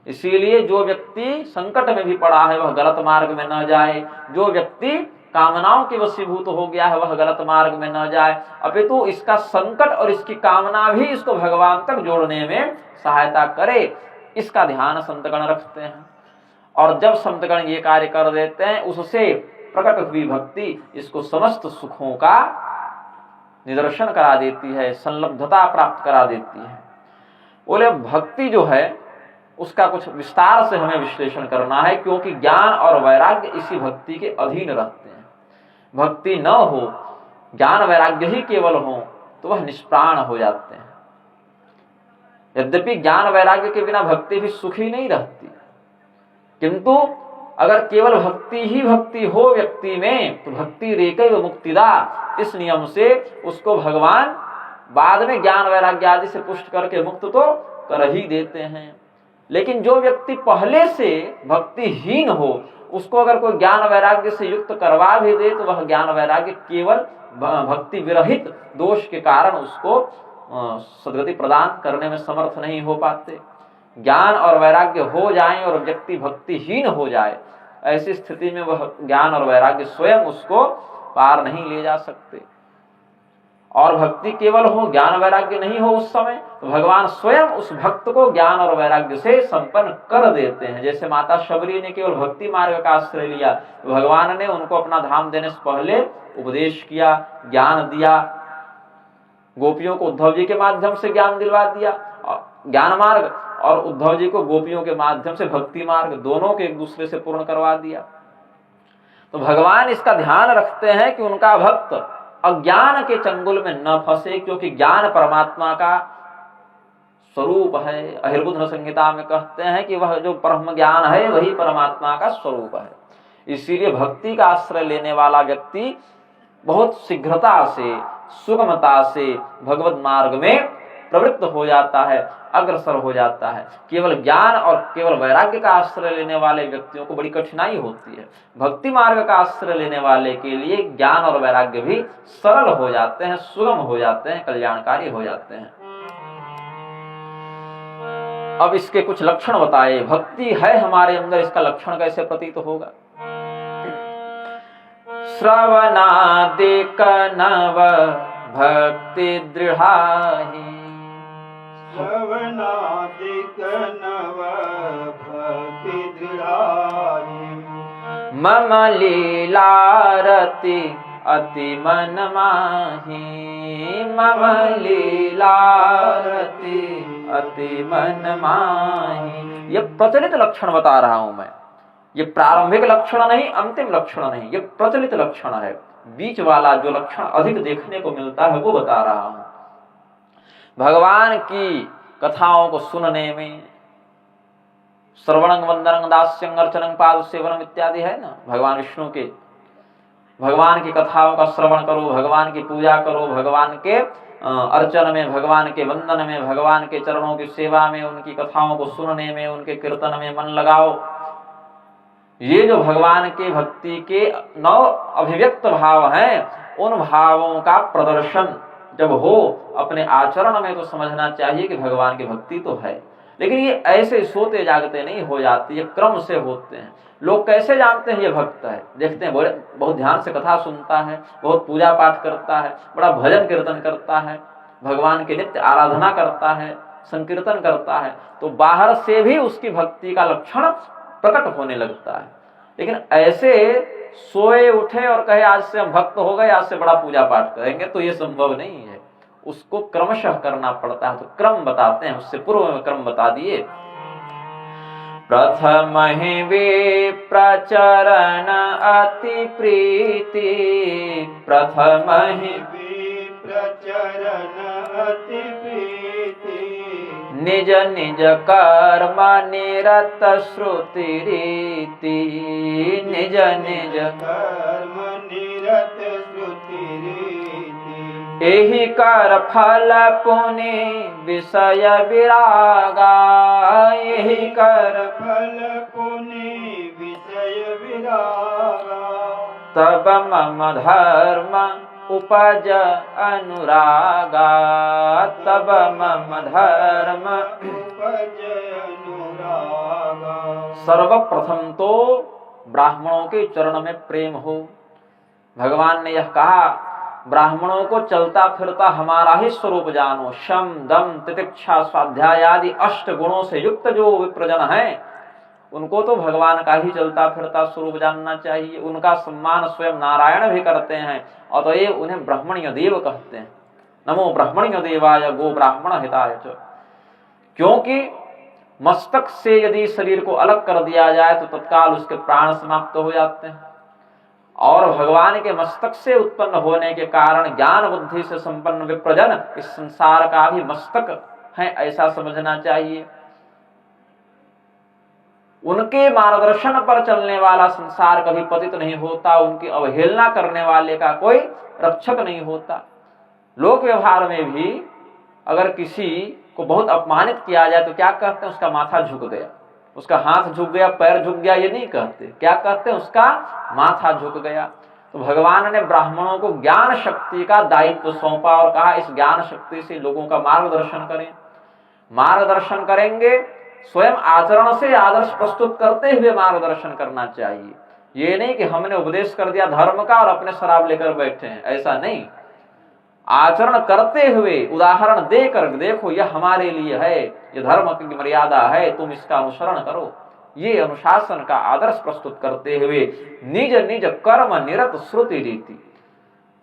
Speaker 2: इसीलिए जो व्यक्ति संकट में भी पड़ा है वह गलत मार्ग में न जाए, जो व्यक्ति कामनाओं के वशीभूत हो गया है वह गलत मार्ग में न जाए, अपितु इसका संकट और इसकी कामना भी इसको भगवान तक जोड़ने में सहायता करे, इसका ध्यान संतगण रखते हैं। और जब संतगण ये कार्य कर देते हैं उससे प्रकट हुई भक्ति इसको समस्त सुखों का निदर्शन करा देती है, संलब्धता प्राप्त करा देती है। बोले भक्ति जो है उसका कुछ विस्तार से हमें विश्लेषण करना है, क्योंकि ज्ञान और वैराग्य इसी भक्ति के अधीन रहते हैं। भक्ति न हो, ज्ञान वैराग्य ही केवल हो तो वह निष्प्राण हो जाते हैं। यद्यपि ज्ञान वैराग्य के बिना भक्ति भी सुखी नहीं रहती, किंतु अगर केवल भक्ति ही भक्ति हो व्यक्ति में तो भक्ति रेकैव मुक्तिदा, इस नियम से उसको भगवान बाद में ज्ञान वैराग्य आदि से पुष्ट करके मुक्त तो कर ही देते हैं। लेकिन जो व्यक्ति पहले से भक्तिहीन हो उसको अगर कोई ज्ञान वैराग्य से युक्त करवा भी दे तो वह ज्ञान वैराग्य केवल भक्ति विरहित दोष के कारण उसको सद्गति प्रदान करने में समर्थ नहीं हो पाते। ज्ञान और वैराग्य हो जाए और व्यक्ति भक्तिहीन हो जाए, ऐसी स्थिति में वह ज्ञान और वैराग्य स्वयं उसको पार नहीं ले जा सकते। और भक्ति केवल हो, ज्ञान वैराग्य नहीं हो उस समय, तो भगवान स्वयं उस भक्त को ज्ञान और वैराग्य से संपन्न कर देते हैं। जैसे माता शबरी ने केवल भक्ति मार्ग का आश्रय लिया तो भगवान ने उनको अपना धाम देने से पहले उपदेश किया, ज्ञान दिया, गोपियों को उद्धव जी के माध्यम से ज्ञान दिलवा दिया, ज्ञान मार्ग, और उद्धव जी को गोपियों के माध्यम से भक्ति मार्ग, दोनों के एक दूसरे से पूर्ण करवा दिया। तो भगवान इसका ध्यान रखते हैं कि उनका भक्त अज्ञान के चंगुल में न फंसे, क्योंकि ज्ञान परमात्मा का स्वरूप है। अहिर्बुद्ध संहिता में कहते हैं कि वह जो परम ज्ञान है वही परमात्मा का स्वरूप है। इसीलिए भक्ति का आश्रय लेने वाला व्यक्ति बहुत शीघ्रता से, सुगमता से भगवत मार्ग में प्रवृत्त हो जाता है, अग्रसर हो जाता है। केवल ज्ञान और केवल वैराग्य का आश्रय लेने वाले व्यक्तियों को बड़ी कठिनाई होती है। भक्ति मार्ग का आश्रय लेने वाले के लिए ज्ञान और वैराग्य भी सरल हो जाते हैं, सुगम हो जाते हैं, कल्याणकारी हो जाते हैं। अब इसके कुछ लक्षण बताए। भक्ति है हमारे अंदर, इसका लक्षण कैसे प्रतीत होगा? श्रवणादिक नव भक्ति दृढ़ाहि,
Speaker 1: श्रवणादिक नव भक्ति दृढ़ाहि,
Speaker 2: मम लीलारति अति मन माहि, मम लीलारति अति मन माहि। ये प्रचलित लक्षण बता रहा हूं मैं, ये प्रारंभिक लक्षण नहीं, अंतिम लक्षण नहीं, ये प्रचलित लक्षण है। बीच वाला जो लक्षण अधिक देखने को मिलता है वो बता रहा हूं। भगवान की कथाओं को सुनने में, श्रवणं वंदनं दास्यं अर्चनं पाद सेवनम इत्यादि है ना, भगवान विष्णु के, भगवान की कथाओं का श्रवण करो, भगवान की पूजा करो, भगवान के अर्चन में, भगवान के वंदन में, भगवान के चरणों की सेवा में, उनकी कथाओं को सुनने में, उनके कीर्तन में मन लगाओ। ये जो भगवान के भक्ति के 9 अभिव्यक्त भाव हैं, उन भावों का प्रदर्शन जब हो अपने आचरण में तो समझना चाहिए कि भगवान की भक्ति तो है। लेकिन ये ऐसे सोते जागते नहीं हो जाती, ये क्रम से होते हैं। लोग कैसे जानते हैं ये भक्त है? देखते हैं बहुत ध्यान से कथा सुनता है, बहुत पूजा पाठ करता है, बड़ा भजन कीर्तन करता है, भगवान की नित्य आराधना करता है, संकीर्तन करता है, तो बाहर से भी उसकी भक्ति का लक्षण प्रकट होने लगता है। लेकिन ऐसे सोए उठे और कहे आज से हम भक्त हो गए, आज से बड़ा पूजा पाठ करेंगे, तो ये संभव नहीं है। उसको क्रमशः करना पड़ता है। तो क्रम बताते हैं, उससे पूर्व में क्रम बता दिए। प्रथम ही विप्रचरण अति प्रीति, प्रथम ही
Speaker 1: विप्रचरण अति प्रीति,
Speaker 2: निज निज कर्म निरत श्रुति रीति, निज निज
Speaker 1: कर्म निरत श्रुति रीति,
Speaker 2: एहि कर फल पुनि विषय विरागा, एहि कर
Speaker 1: फल पुनि विषय विरागा,
Speaker 2: तब मम धर्म उपज अनुरागा, तब मम धर्म
Speaker 1: उपज अनुरागा।
Speaker 2: सर्वप्रथम तो ब्राह्मणों के चरण में प्रेम हो। भगवान ने यह कहा, ब्राह्मणों को चलता फिरता हमारा ही स्वरूप जानो। शम दम तितिक्षा स्वाध्याय आदि 8 गुणों से युक्त जो विप्रजन है, उनको तो भगवान का ही चलता फिरता स्वरूप जानना चाहिए। उनका सम्मान स्वयं नारायण भी करते हैं, अतएव उन्हें ब्राह्मण्य देव कहते हैं। नमो ब्राह्मण्य देवाय गो ब्राह्मण हिताय च। क्योंकि मस्तक से यदि शरीर को अलग कर दिया जाए तो तत्काल उसके प्राण समाप्त हो जाते हैं, और भगवान के मस्तक से उत्पन्न होने के कारण ज्ञान बुद्धि से संपन्न विप्रजन इस संसार का भी मस्तक है, ऐसा समझना चाहिए। उनके मार्गदर्शन पर चलने वाला संसार कभी पतित नहीं होता, उनकी अवहेलना करने वाले का कोई रक्षक नहीं होता। लोक व्यवहार में भी अगर किसी को बहुत अपमानित किया जाए तो क्या कहते हैं? उसका माथा झुक गया, उसका हाथ झुक गया, पैर झुक गया, ये नहीं कहते। क्या कहते हैं? उसका माथा झुक गया। तो भगवान ने ब्राह्मणों को ज्ञान शक्ति का दायित्व सौंपा और कहा इस ज्ञान शक्ति से लोगों का मार्गदर्शन करें। मार्गदर्शन करेंगे, स्वयं आचरण से आदर्श प्रस्तुत करते हुए मार्गदर्शन करना चाहिए। ये नहीं कि हमने उपदेश कर दिया धर्म का और अपने शराब लेकर बैठे हैं, ऐसा नहीं। आचरण करते हुए उदाहरण देकर, देखो यह हमारे लिए है, यह धर्म की मर्यादा है, तुम इसका अनुसरण करो। ये अनुशासन का आदर्श प्रस्तुत करते हुए निज निज कर्म निरत श्रुति रीति।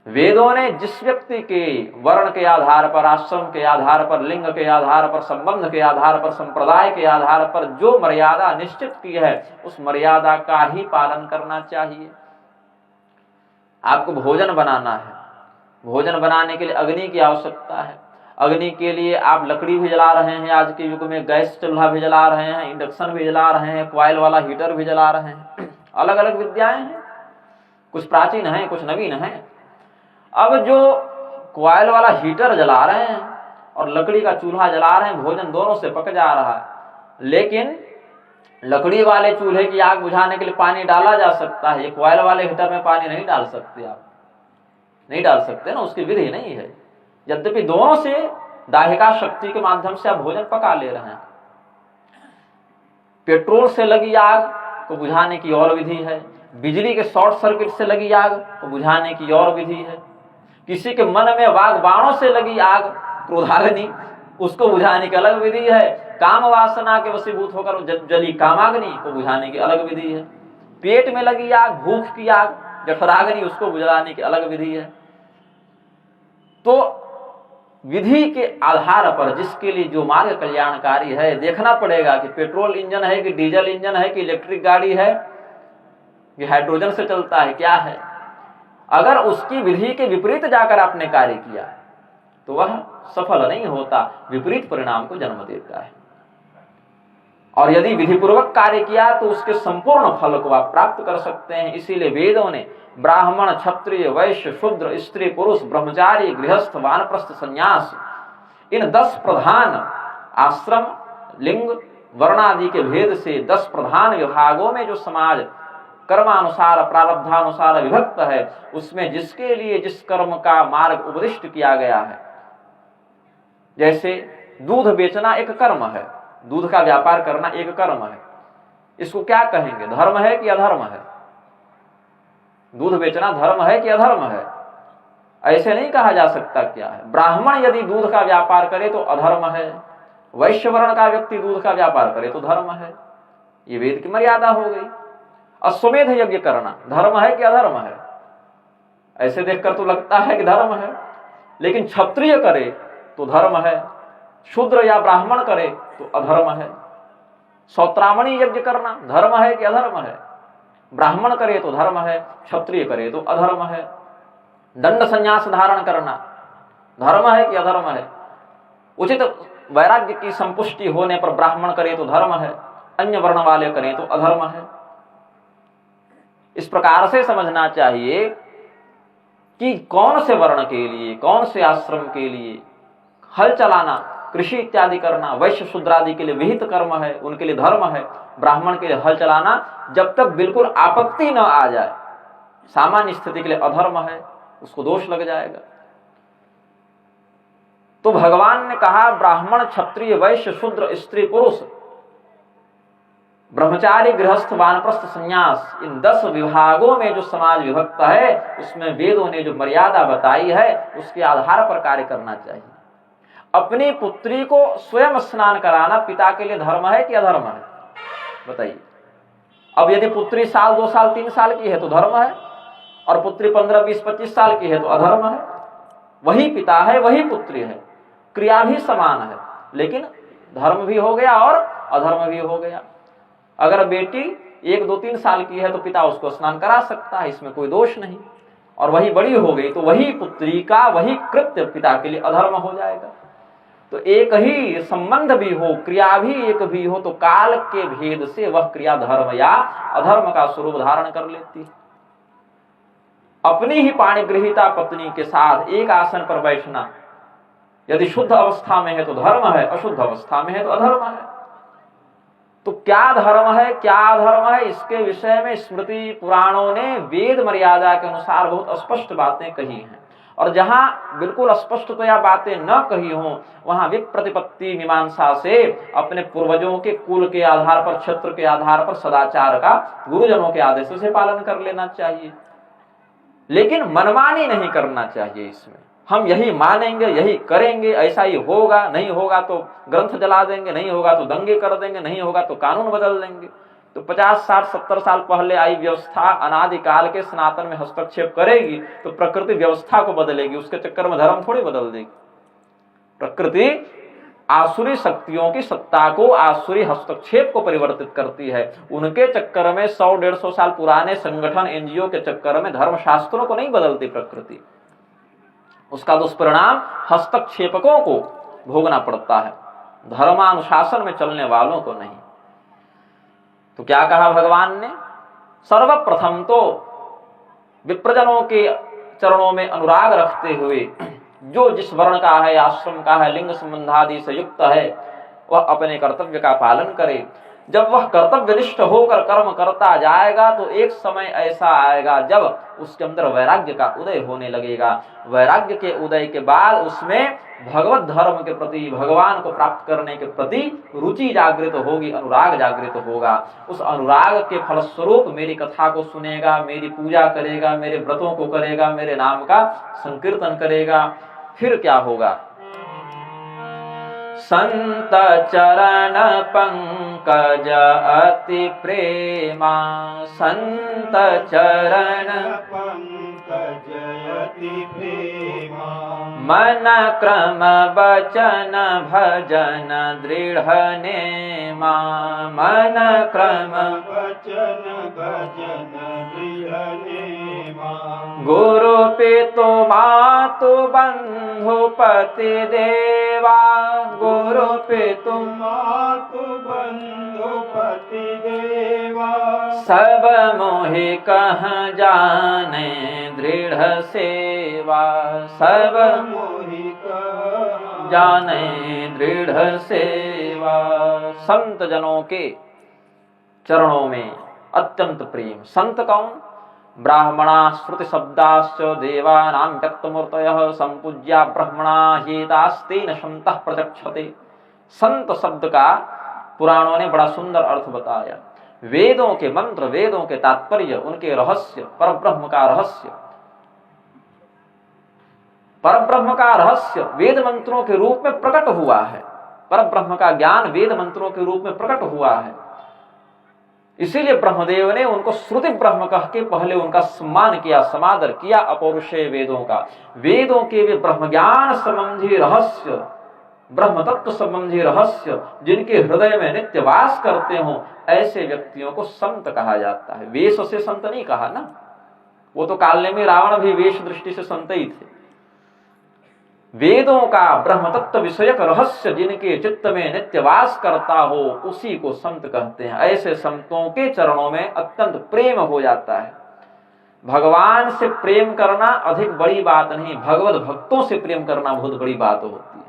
Speaker 2: वेदों ने जिस व्यक्ति के वर्ण के आधार पर, आश्रम के आधार पर, लिंग के आधार पर, संबंध के आधार पर, संप्रदाय के आधार पर जो मर्यादा निश्चित की है, उस मर्यादा का ही पालन करना चाहिए। आपको भोजन बनाना है, भोजन बनाने के लिए अग्नि की आवश्यकता है। अग्नि के लिए आप लकड़ी भी जला रहे हैं, आज के युग में गैस चूल्हा भी जला रहे हैं, इंडक्शन भी जला रहे हैं, कॉइल वाला हीटर भी जला रहे हैं। अलग अलग विद्याएं हैं, कुछ प्राचीन है, कुछ नवीन है। अब जो कॉइल वाला हीटर जला रहे हैं और लकड़ी का चूल्हा जला रहे हैं, भोजन दोनों से पक जा रहा है। लेकिन लकड़ी वाले चूल्हे की आग बुझाने के लिए पानी डाला जा सकता है, ये कॉइल वाले हीटर में पानी नहीं डाल सकते। आप नहीं डाल सकते ना, उसकी विधि नहीं है। यद्यपि दोनों से दाहिका शक्ति के माध्यम से आप भोजन पका ले रहे हैं। पेट्रोल से लगी आग को बुझाने की और विधि है, बिजली के शॉर्ट सर्किट से लगी आग को बुझाने की और विधि है, किसी के मन में वाग बाणों से लगी आग क्रोधाग्नि, उसको बुझाने की अलग विधि है, काम वासना के वशीभूत होकर जली कामाग्नि को बुझाने की अलग विधि है, पेट में लगी आग, भूख की आग जठराग्नि, उसको बुझाने की अलग विधि है। तो विधि के आधार पर जिसके लिए जो मार्ग कल्याणकारी है, देखना पड़ेगा कि पेट्रोल इंजन है कि डीजल इंजन है कि इलेक्ट्रिक गाड़ी है कि हाइड्रोजन से चलता है, क्या है। अगर उसकी विधि के विपरीत जाकर आपने कार्य किया तो वह सफल नहीं होता, विपरीत परिणाम को जन्म देता है। और यदि विधि पूर्वक कार्य किया तो उसके संपूर्ण फल को आप प्राप्त कर सकते हैं। इसीलिए वेदों ने ब्राह्मण, क्षत्रिय, वैश्य, शूद्र, स्त्री, पुरुष, ब्रह्मचारी, गृहस्थ, वानप्रस्थ, संन्यास, इन 10 प्रधान आश्रम, लिंग, वर्ण आदि के भेद से 10 प्रधान विभागों में जो समाज कर्मानुसार, प्रारब्धानुसार विभक्त है, उसमें जिसके लिए जिस कर्म का मार्ग उपदिष्ट किया गया है, जैसे दूध बेचना एक कर्म है, दूध का व्यापार करना एक कर्म है, इसको क्या कहेंगे? धर्म है कि अधर्म है? दूध बेचना धर्म है कि अधर्म है? ऐसे नहीं कहा जा सकता। क्या है? ब्राह्मण यदि दूध का व्यापार करे तो अधर्म है, वैश्य वर्ण का व्यक्ति दूध का व्यापार करे तो धर्म है। ये वेद की मर्यादा हो गई। अश्वमेध यज्ञ करना धर्म है कि अधर्म है? ऐसे देखकर तो लगता है कि धर्म है, लेकिन क्षत्रिय करे तो धर्म है, शूद्र या ब्राह्मण करे तो अधर्म है। सौत्रामणि यज्ञ करना धर्म है कि अधर्म है? ब्राह्मण करे तो धर्म है, क्षत्रिय करे तो अधर्म है। दंड संन्यास धारण करना धर्म है कि अधर्म है? उचित वैराग्य की संपुष्टि होने पर ब्राह्मण करे तो धर्म है, अन्य वर्ण वाले करें तो अधर्म है। इस प्रकार से समझना चाहिए कि कौन से वर्ण के लिए, कौन से आश्रम के लिए हल चलाना, कृषि इत्यादि करना वैश्य शूद्र आदि के लिए विहित कर्म है, उनके लिए धर्म है। ब्राह्मण के लिए हल चलाना जब तक बिल्कुल आपत्ति न आ जाए, सामान्य स्थिति के लिए अधर्म है, उसको दोष लग जाएगा। तो भगवान ने कहा ब्राह्मण क्षत्रिय वैश्य शूद्र स्त्री पुरुष, ब्रह्मचारी गृहस्थ वानप्रस्थ संन्यास, इन 10 विभागों में जो समाज विभक्त है उसमें वेदों ने जो मर्यादा बताई है उसके आधार पर कार्य करना चाहिए। अपनी पुत्री को स्वयं स्नान कराना पिता के लिए धर्म है कि अधर्म है? बताइए। अब यदि पुत्री साल 2 साल 3 साल की है तो धर्म है, और पुत्री 15 20 25 साल की है तो अधर्म है। वही पिता है, वही पुत्री है, क्रिया भी समान है, लेकिन धर्म भी हो गया और अधर्म भी हो गया। अगर बेटी 1 2 3 साल की है तो पिता उसको स्नान करा सकता है, इसमें कोई दोष नहीं। और वही बड़ी हो गई तो वही पुत्री का वही कृत्य पिता के लिए अधर्म हो जाएगा। तो एक ही संबंध भी हो, क्रिया भी एक भी हो, तो काल के भेद से वह क्रिया धर्म या अधर्म का स्वरूप धारण कर लेती है। अपनी ही पाणिगृहीता पत्नी के साथ एक आसन पर बैठना यदि शुद्ध अवस्था में है तो धर्म है, अशुद्ध अवस्था में है तो अधर्म है। तो क्या धर्म है क्या अधर्म है, इसके विषय में स्मृति पुराणों ने वेद मर्यादा के अनुसार बहुत स्पष्ट बातें कही हैं। और जहां बिल्कुल स्पष्टतया बातें न कही हों वहां विप्रतिपत्ति मीमांसा से अपने पूर्वजों के कुल के आधार पर, क्षेत्र के आधार पर सदाचार का गुरुजनों के आदेश से पालन कर लेना चाहिए, लेकिन मनमानी नहीं करना चाहिए। इसमें हम यही मानेंगे, यही करेंगे, ऐसा ही होगा, नहीं होगा तो ग्रंथ जला देंगे, नहीं होगा तो दंगे कर देंगे, नहीं होगा तो कानून बदल देंगे। तो 50 60 70 साल पहले आई व्यवस्था अनादिकाल के सनातन में हस्तक्षेप करेगी तो प्रकृति व्यवस्था को बदलेगी, उसके चक्कर में धर्म थोड़ी बदल देगी। प्रकृति आसुरी शक्तियों की सत्ता को, आसुरी हस्तक्षेप को परिवर्तित करती है। उनके चक्कर में 100 150 साल पुराने संगठन एनजीओ के चक्कर में धर्मशास्त्रों को नहीं बदलती प्रकृति, उसका दुष्परिणाम हस्तक्षेपकों को भोगना पड़ता है, धर्मानुशासन में चलने वालों को नहीं। तो क्या कहा भगवान ने? सर्वप्रथम तो विप्रजनों के चरणों में अनुराग रखते हुए जो जिस वर्ण का है, आश्रम का है, लिंग संबंधादि से युक्त है वह अपने कर्तव्य का पालन करे। जब वह कर्तव्यनिष्ठ होकर कर्म करता जाएगा तो एक समय ऐसा आएगा जब उसके अंदर वैराग्य का उदय होने लगेगा। वैराग्य के उदय के बाद उसमें भगवत धर्म के प्रति, भगवान को प्राप्त करने के प्रति रुचि जागृत होगी, अनुराग जागृत होगा। उस अनुराग के फलस्वरूप मेरी कथा को सुनेगा, मेरी पूजा करेगा, मेरे व्रतों को करेगा, मेरे नाम का संकीर्तन करेगा। फिर क्या होगा? संत चरण पंकज अति प्रेमा, संत चरण
Speaker 1: पंकज अति प्रेमा,
Speaker 2: मन क्रम वचन भजन दृढ़ नेमा, मन क्रम
Speaker 1: वचन भजन दृढ़ नेमा,
Speaker 2: गुरु पितु मातु बंधु पति देवा, गुरु पितु
Speaker 1: मातु बंधु पति देवा,
Speaker 2: सब मोहि कह जाने दृढ़ सेवा, सब
Speaker 1: मोहि कह
Speaker 2: जाने दृढ़ सेवा। संत जनों के चरणों में अत्यंत प्रेम। संत कौन? ब्राह्मणा श्रुति शब्दाश्च देवानां व्यक्तमूर्तयः संपूज्या ब्रह्मणा हेतास्तेन शन्तः प्रचक्षते। संत शब्द का पुराणों ने बड़ा सुंदर अर्थ बताया। वेदों के मंत्र, वेदों के तात्पर्य, उनके रहस्य, परब्रह्म का रहस्य, परब्रह्म का रहस्य वेद मंत्रों के रूप में प्रकट हुआ है। परब्रह्म का ज्ञान वेद मंत्रों के रूप में प्रकट हुआ है। इसीलिए ब्रह्मदेव ने उनको श्रुति ब्रह्म कह के पहले उनका सम्मान किया, समादर किया। अपौरुषेय वेदों का, वेदों के वे ब्रह्म ज्ञान संबंधी रहस्य ब्रह्म तत्व संबंधी रहस्य जिनके हृदय में नित्य वास करते हो, ऐसे व्यक्तियों को संत कहा जाता है। वेश से संत नहीं कहा ना, वो तो काल्य में रावण भी वेश दृष्टि से संत ही थे। वेदों का ब्रह्म तत्व विषयक रहस्य जिनके चित्त में नित्य वास करता हो, उसी को संत कहते हैं। ऐसे संतों के चरणों में अत्यंत प्रेम हो जाता है। भगवान से प्रेम करना अधिक बड़ी बात नहीं, भगवत भक्तों से प्रेम करना बहुत बड़ी बात होती है।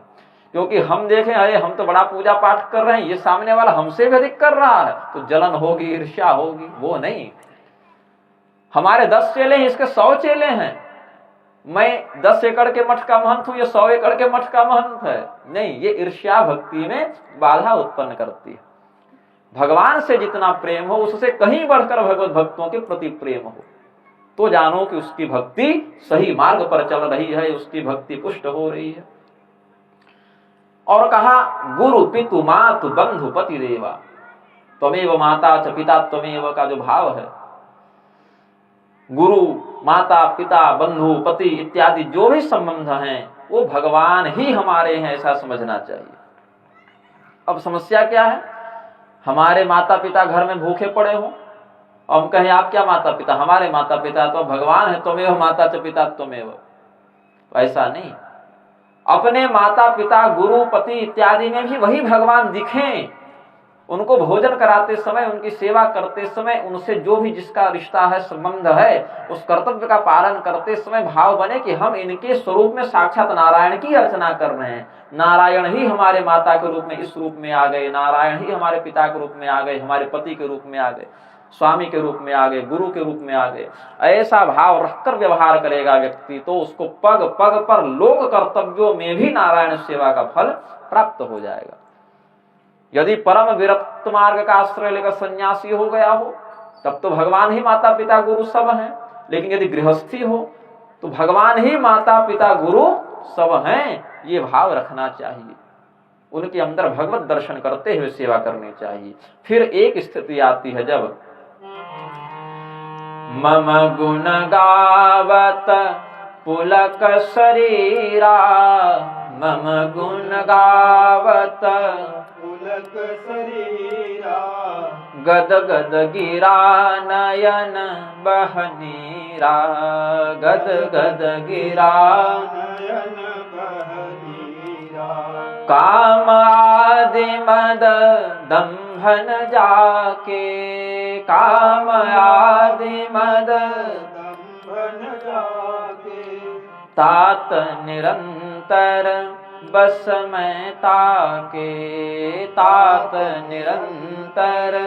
Speaker 2: क्योंकि हम देखें, अरे हम तो बड़ा पूजा पाठ कर रहे हैं, ये सामने वाला हमसे भी अधिक कर रहा है, तो जलन होगी, ईर्ष्या होगी। वो नहीं, हमारे 10 चेले हैं, इसके 100 चेले हैं, मैं 10 एकड़ के मठ का महंत हूं, ये 100 एकड़ के मठ का महंत है। नहीं, ये ईर्ष्या भक्ति में बाधा उत्पन्न करती है। भगवान से जितना प्रेम हो, उससे कहीं बढ़कर भगवत भक्तों के प्रति प्रेम हो, तो जानो कि उसकी भक्ति सही मार्ग पर चल रही है, उसकी भक्ति पुष्ट हो रही है। और कहा गुरु पितु मातु बंधु पति देवा, त्वमेव माता च पिता त्वमेव का जो भाव है, गुरु माता पिता बंधु पति इत्यादि जो भी संबंध हैं, वो भगवान ही हमारे हैं, ऐसा समझना चाहिए। अब समस्या क्या है, हमारे माता पिता घर में भूखे पड़े हो, हम कहें आप क्या माता पिता, हमारे माता पिता तो भगवान है, त्वमेव माता च पिता त्वमेव। ऐसा नहीं, अपने माता पिता गुरु पति इत्यादि में भी वही भगवान दिखें। उनको भोजन कराते समय, उनकी सेवा करते समय, उनसे जो भी जिसका रिश्ता है, संबंध है, उस कर्तव्य का पालन करते समय भाव बने कि हम इनके स्वरूप में साक्षात नारायण की अर्चना कर रहे हैं। नारायण ही हमारे माता के रूप में इस रूप में आ गए, नारायण ही हमारे पिता के रूप में आ गए, हमारे पति के रूप में आ गए, स्वामी के रूप में आ गए, गुरु के रूप में आ गए। ऐसा भाव रखकर व्यवहार करेगा व्यक्ति, तो उसको पग पग पर लोक कर्तव्यों में भी नारायण सेवा का फल प्राप्त हो जाएगा। यदि परम विरक्त मार्ग का आश्रय लेकर सन्यासी हो गया हो, तब तो भगवान ही माता पिता गुरु सब हैं। लेकिन यदि गृहस्थी हो, तो भगवान ही माता पिता गुरु सब हैं, ये भाव रखना चाहिए। उनके अंदर भगवत दर्शन करते हुए सेवा करनी चाहिए। फिर एक स्थिति आती है जब मम गुण गावत पुलक शरीरा, मम गुण गावत
Speaker 1: पुलक शरीरा,
Speaker 2: गद गद गिरा नयन बहनीरा, गद गद गिरा
Speaker 1: नयन बहनीरा,
Speaker 2: काम आदि मद दंभन जाके, काम आदि मद
Speaker 1: दंभन जाके,
Speaker 2: तात निरंतर बस में ताके, तात निरंतर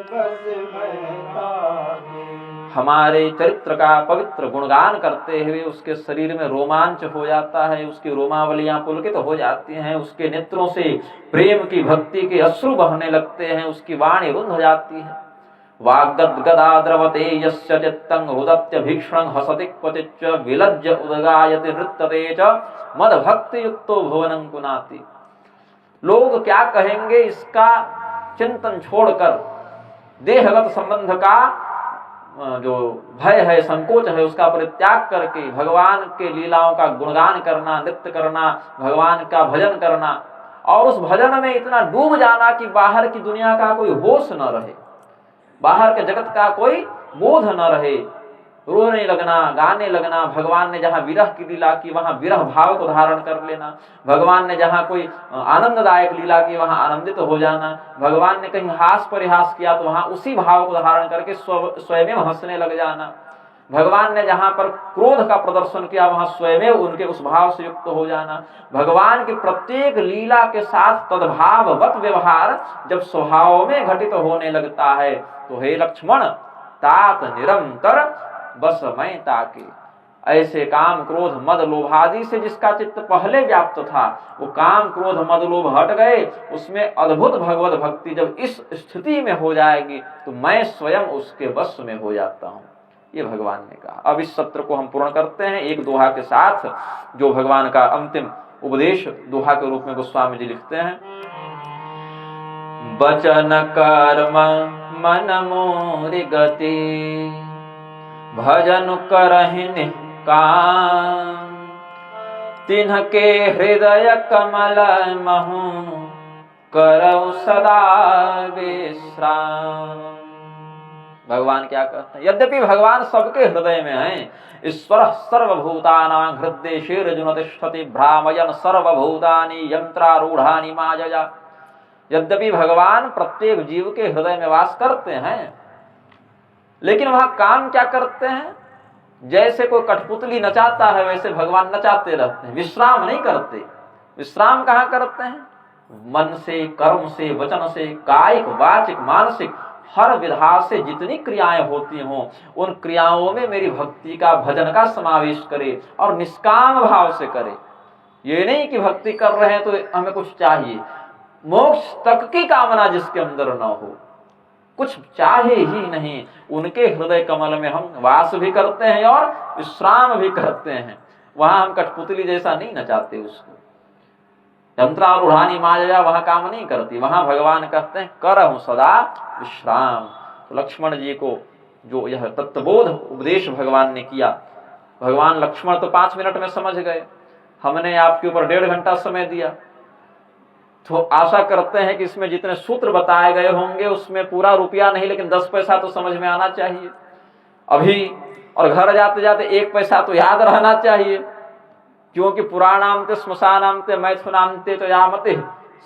Speaker 1: बस में ताके।
Speaker 2: हमारे चरित्र का पवित्र गुणगान करते हुए उसके शरीर में रोमांच हो जाता है, उसकी रोमावलियां पुलकित हो जाती हैं, उसके नेत्रों से प्रेम की भक्ति के अश्रु बहने लगते हैं, उसकी वाणी रुंध जाती है। वाग्गद्गदा द्रवते यस्य चित्तं रुदत्य भीक्षणं हसति क्वचिच्च विलज्य उद्गायति नृत्यते च मद भक्ति युक्तो भुवनं पुनाति। लोग क्या कहेंगे, इसका चिंतन छोड़कर देहगत संबंध का जो भय है, संकोच है, उसका परित्याग करके भगवान के लीलाओं का गुणगान करना, नृत्य करना, भगवान का भजन करना, और उस भजन में इतना डूब जाना कि बाहर की दुनिया का कोई होश न रहे, बाहर के जगत का कोई बोध न रहे, रोने लगना, गाने लगना। भगवान ने जहां विरह की लीला की, वहां विरह भाव को धारण कर लेना। भगवान ने जहां कोई आनंददायक लीला की, वहां आनंदित हो जाना। भगवान ने कहीं हास परिहास किया, तो वहां उसी भाव को धारण करके स्वयं हंसने लग जाना। भगवान ने जहां पर क्रोध का प्रदर्शन किया, वहां स्वयं उनके उस भाव से युक्त हो जाना। भगवान की प्रत्येक लीला के साथ तद्भाववत व्यवहार जब स्वभाव में घटित होने लगता है, तो हे लक्ष्मण तात निरंतर बस मैं ताके। ऐसे काम क्रोध मद लोभादि से जिसका चित्त पहले व्याप्त था, वो काम क्रोध मद लोभ हट गए, उसमें अद्भुत भगवत भक्ति जब इस स्थिति में हो जाएगी, तो मैं स्वयं उसके वश में हो जाता हूं, ये भगवान ने कहा। अब इस सत्र को हम पूर्ण करते हैं एक दोहा के साथ, जो भगवान का अंतिम उपदेश दोहा के रूप में गोस्वामी जी लिखते हैं। वचन कर्म मन मोरि गति, भजन करहि निष्काम, तिन्हके हृदय कमल महु करौ सदा विश्राम। भगवान क्या कहते हैं? यद्यपि भगवान सबके हृदय में हैं, ईश्वर सर्वभूतानां हृद्देशेर्जुन तिष्ठति भ्रामयन् सर्वभूतानि यंत्रारूढ़ानि मायया। यद्यपि भगवान प्रत्येक जीव के हृदय में वास करते हैं, लेकिन वहां काम क्या करते हैं? जैसे कोई कठपुतली नचाता है वैसे भगवान नचाते रहते हैं, विश्राम नहीं करते। विश्राम कहाँ करते हैं? मन से, कर्म से, वचन से, कायिक, वाचिक, मानसिक हर विधा से जितनी क्रियाएं होती हों उन क्रियाओं में मेरी भक्ति का, भजन का समावेश करे और निष्काम भाव से करे। ये नहीं कि भक्ति कर रहे हैं तो हमें कुछ चाहिए, मोक्ष तक की कामना जिसके अंदर न हो, कुछ चाहे ही नहीं, उनके हृदय कमल में हम वास भी करते हैं और विश्राम भी करते हैं। वहां हम कठपुतली जैसा नहीं नचाते उसको, यंत्रारूढ़ानि माया वहां काम नहीं करती। वहां भगवान कहते हैं करहु सदा विश्राम। तो लक्ष्मण जी को जो यह तत्वबोध उपदेश भगवान ने किया, भगवान लक्ष्मण तो 5 मिनट में समझ गए, हमने आपके ऊपर 1.5 घंटा समय दिया, तो आशा करते हैं कि इसमें जितने सूत्र बताए गए होंगे उसमें पूरा रुपया नहीं लेकिन 10 पैसा तो समझ में आना चाहिए अभी, और घर जाते जाते 1 पैसा तो याद रहना चाहिए, क्योंकि पुराणांते श्मशानांते मैथुनांते तो यामते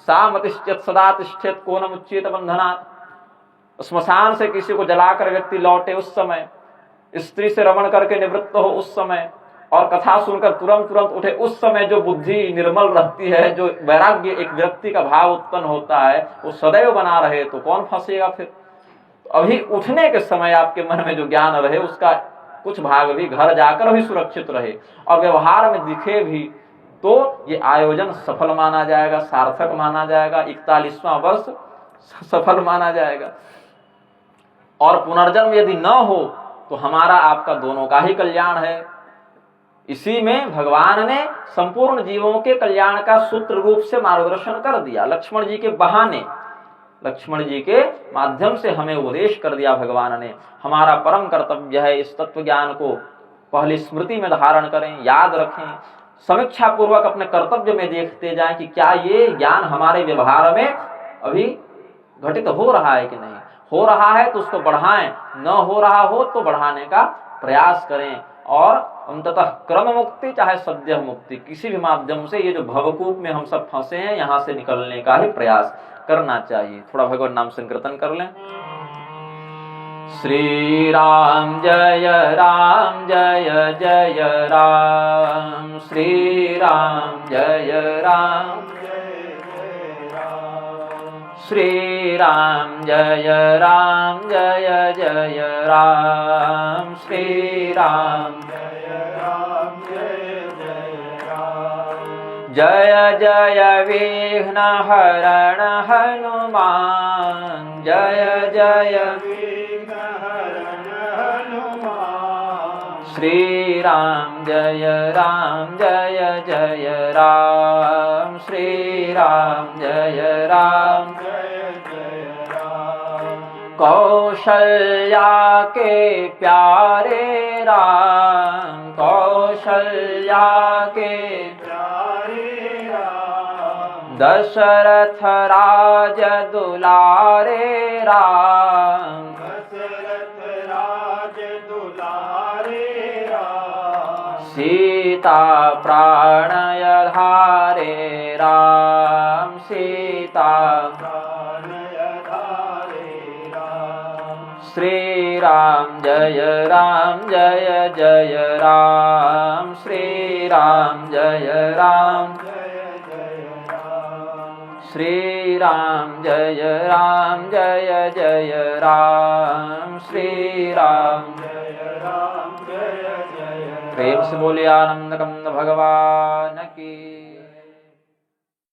Speaker 2: सामतिश्चेत सदा तिष्ठेत कोनम उच्चेत बंधनात्। श्मशान से किसी को जलाकर व्यक्ति लौटे उस समय, स्त्री से रमण करके निवृत्त हो उस समय, और कथा सुनकर तुरंत उठे उस समय जो बुद्धि निर्मल रहती है, जो वैराग्य एक व्यक्ति का भाव उत्पन्न होता है, वो सदैव बना रहे तो कौन फंसेगा फिर। अभी उठने के समय आपके मन में जो ज्ञान रहे उसका कुछ भाग भी घर जाकर भी सुरक्षित रहे और व्यवहार में दिखे भी, तो ये आयोजन सफल माना जाएगा, सार्थक माना जाएगा, 41वां वर्ष सफल माना जाएगा। और पुनर्जन्म यदि न हो तो हमारा आपका दोनों का ही कल्याण है। इसी में भगवान ने संपूर्ण जीवों के कल्याण का सूत्र रूप से मार्गदर्शन कर दिया। लक्ष्मण जी के बहाने, लक्ष्मण जी के माध्यम से हमें उपदेश कर दिया भगवान ने। हमारा परम कर्तव्य है इस तत्व ज्ञान को पहले स्मृति में धारण करें, याद रखें, समीक्षा पूर्वक अपने कर्तव्य में देखते जाएं कि क्या ये ज्ञान हमारे व्यवहार में अभी घटित हो रहा है कि नहीं। हो रहा है तो उसको बढ़ाएं, न हो रहा हो तो बढ़ाने का प्रयास करें, और अंततः क्रम मुक्ति चाहे सद्य मुक्ति, किसी भी माध्यम से ये जो भवकूप में हम सब फंसे हैं यहाँ से निकलने का ही प्रयास करना चाहिए। थोड़ा भगवान नाम संकीर्तन कर लें। श्री राम जय जय राम, श्री राम जय राम, श्री राम जय राम, जय जय राम, श्री राम जय जय विघ्न हरण हनुमान, जय जय विघ्न हरण हनुमान, श्री राम जय राम, जय जय राम, श्री राम जय राम, जय जय राम, कौशल्या के प्यारे राम, कौशल्या के दशरथ राज दुलारे राम, दशरथ राज दुलारे राम, सीता प्राणय धारे राम, सीता प्राणय धारे राम, श्री राम जय राम, जय जय राम, श्री राम जय राम, श्री राम जय राम, जय जय राम, श्री राम जय राम, जय जय। प्रेम से बोलिए आनंद कंद भगवान।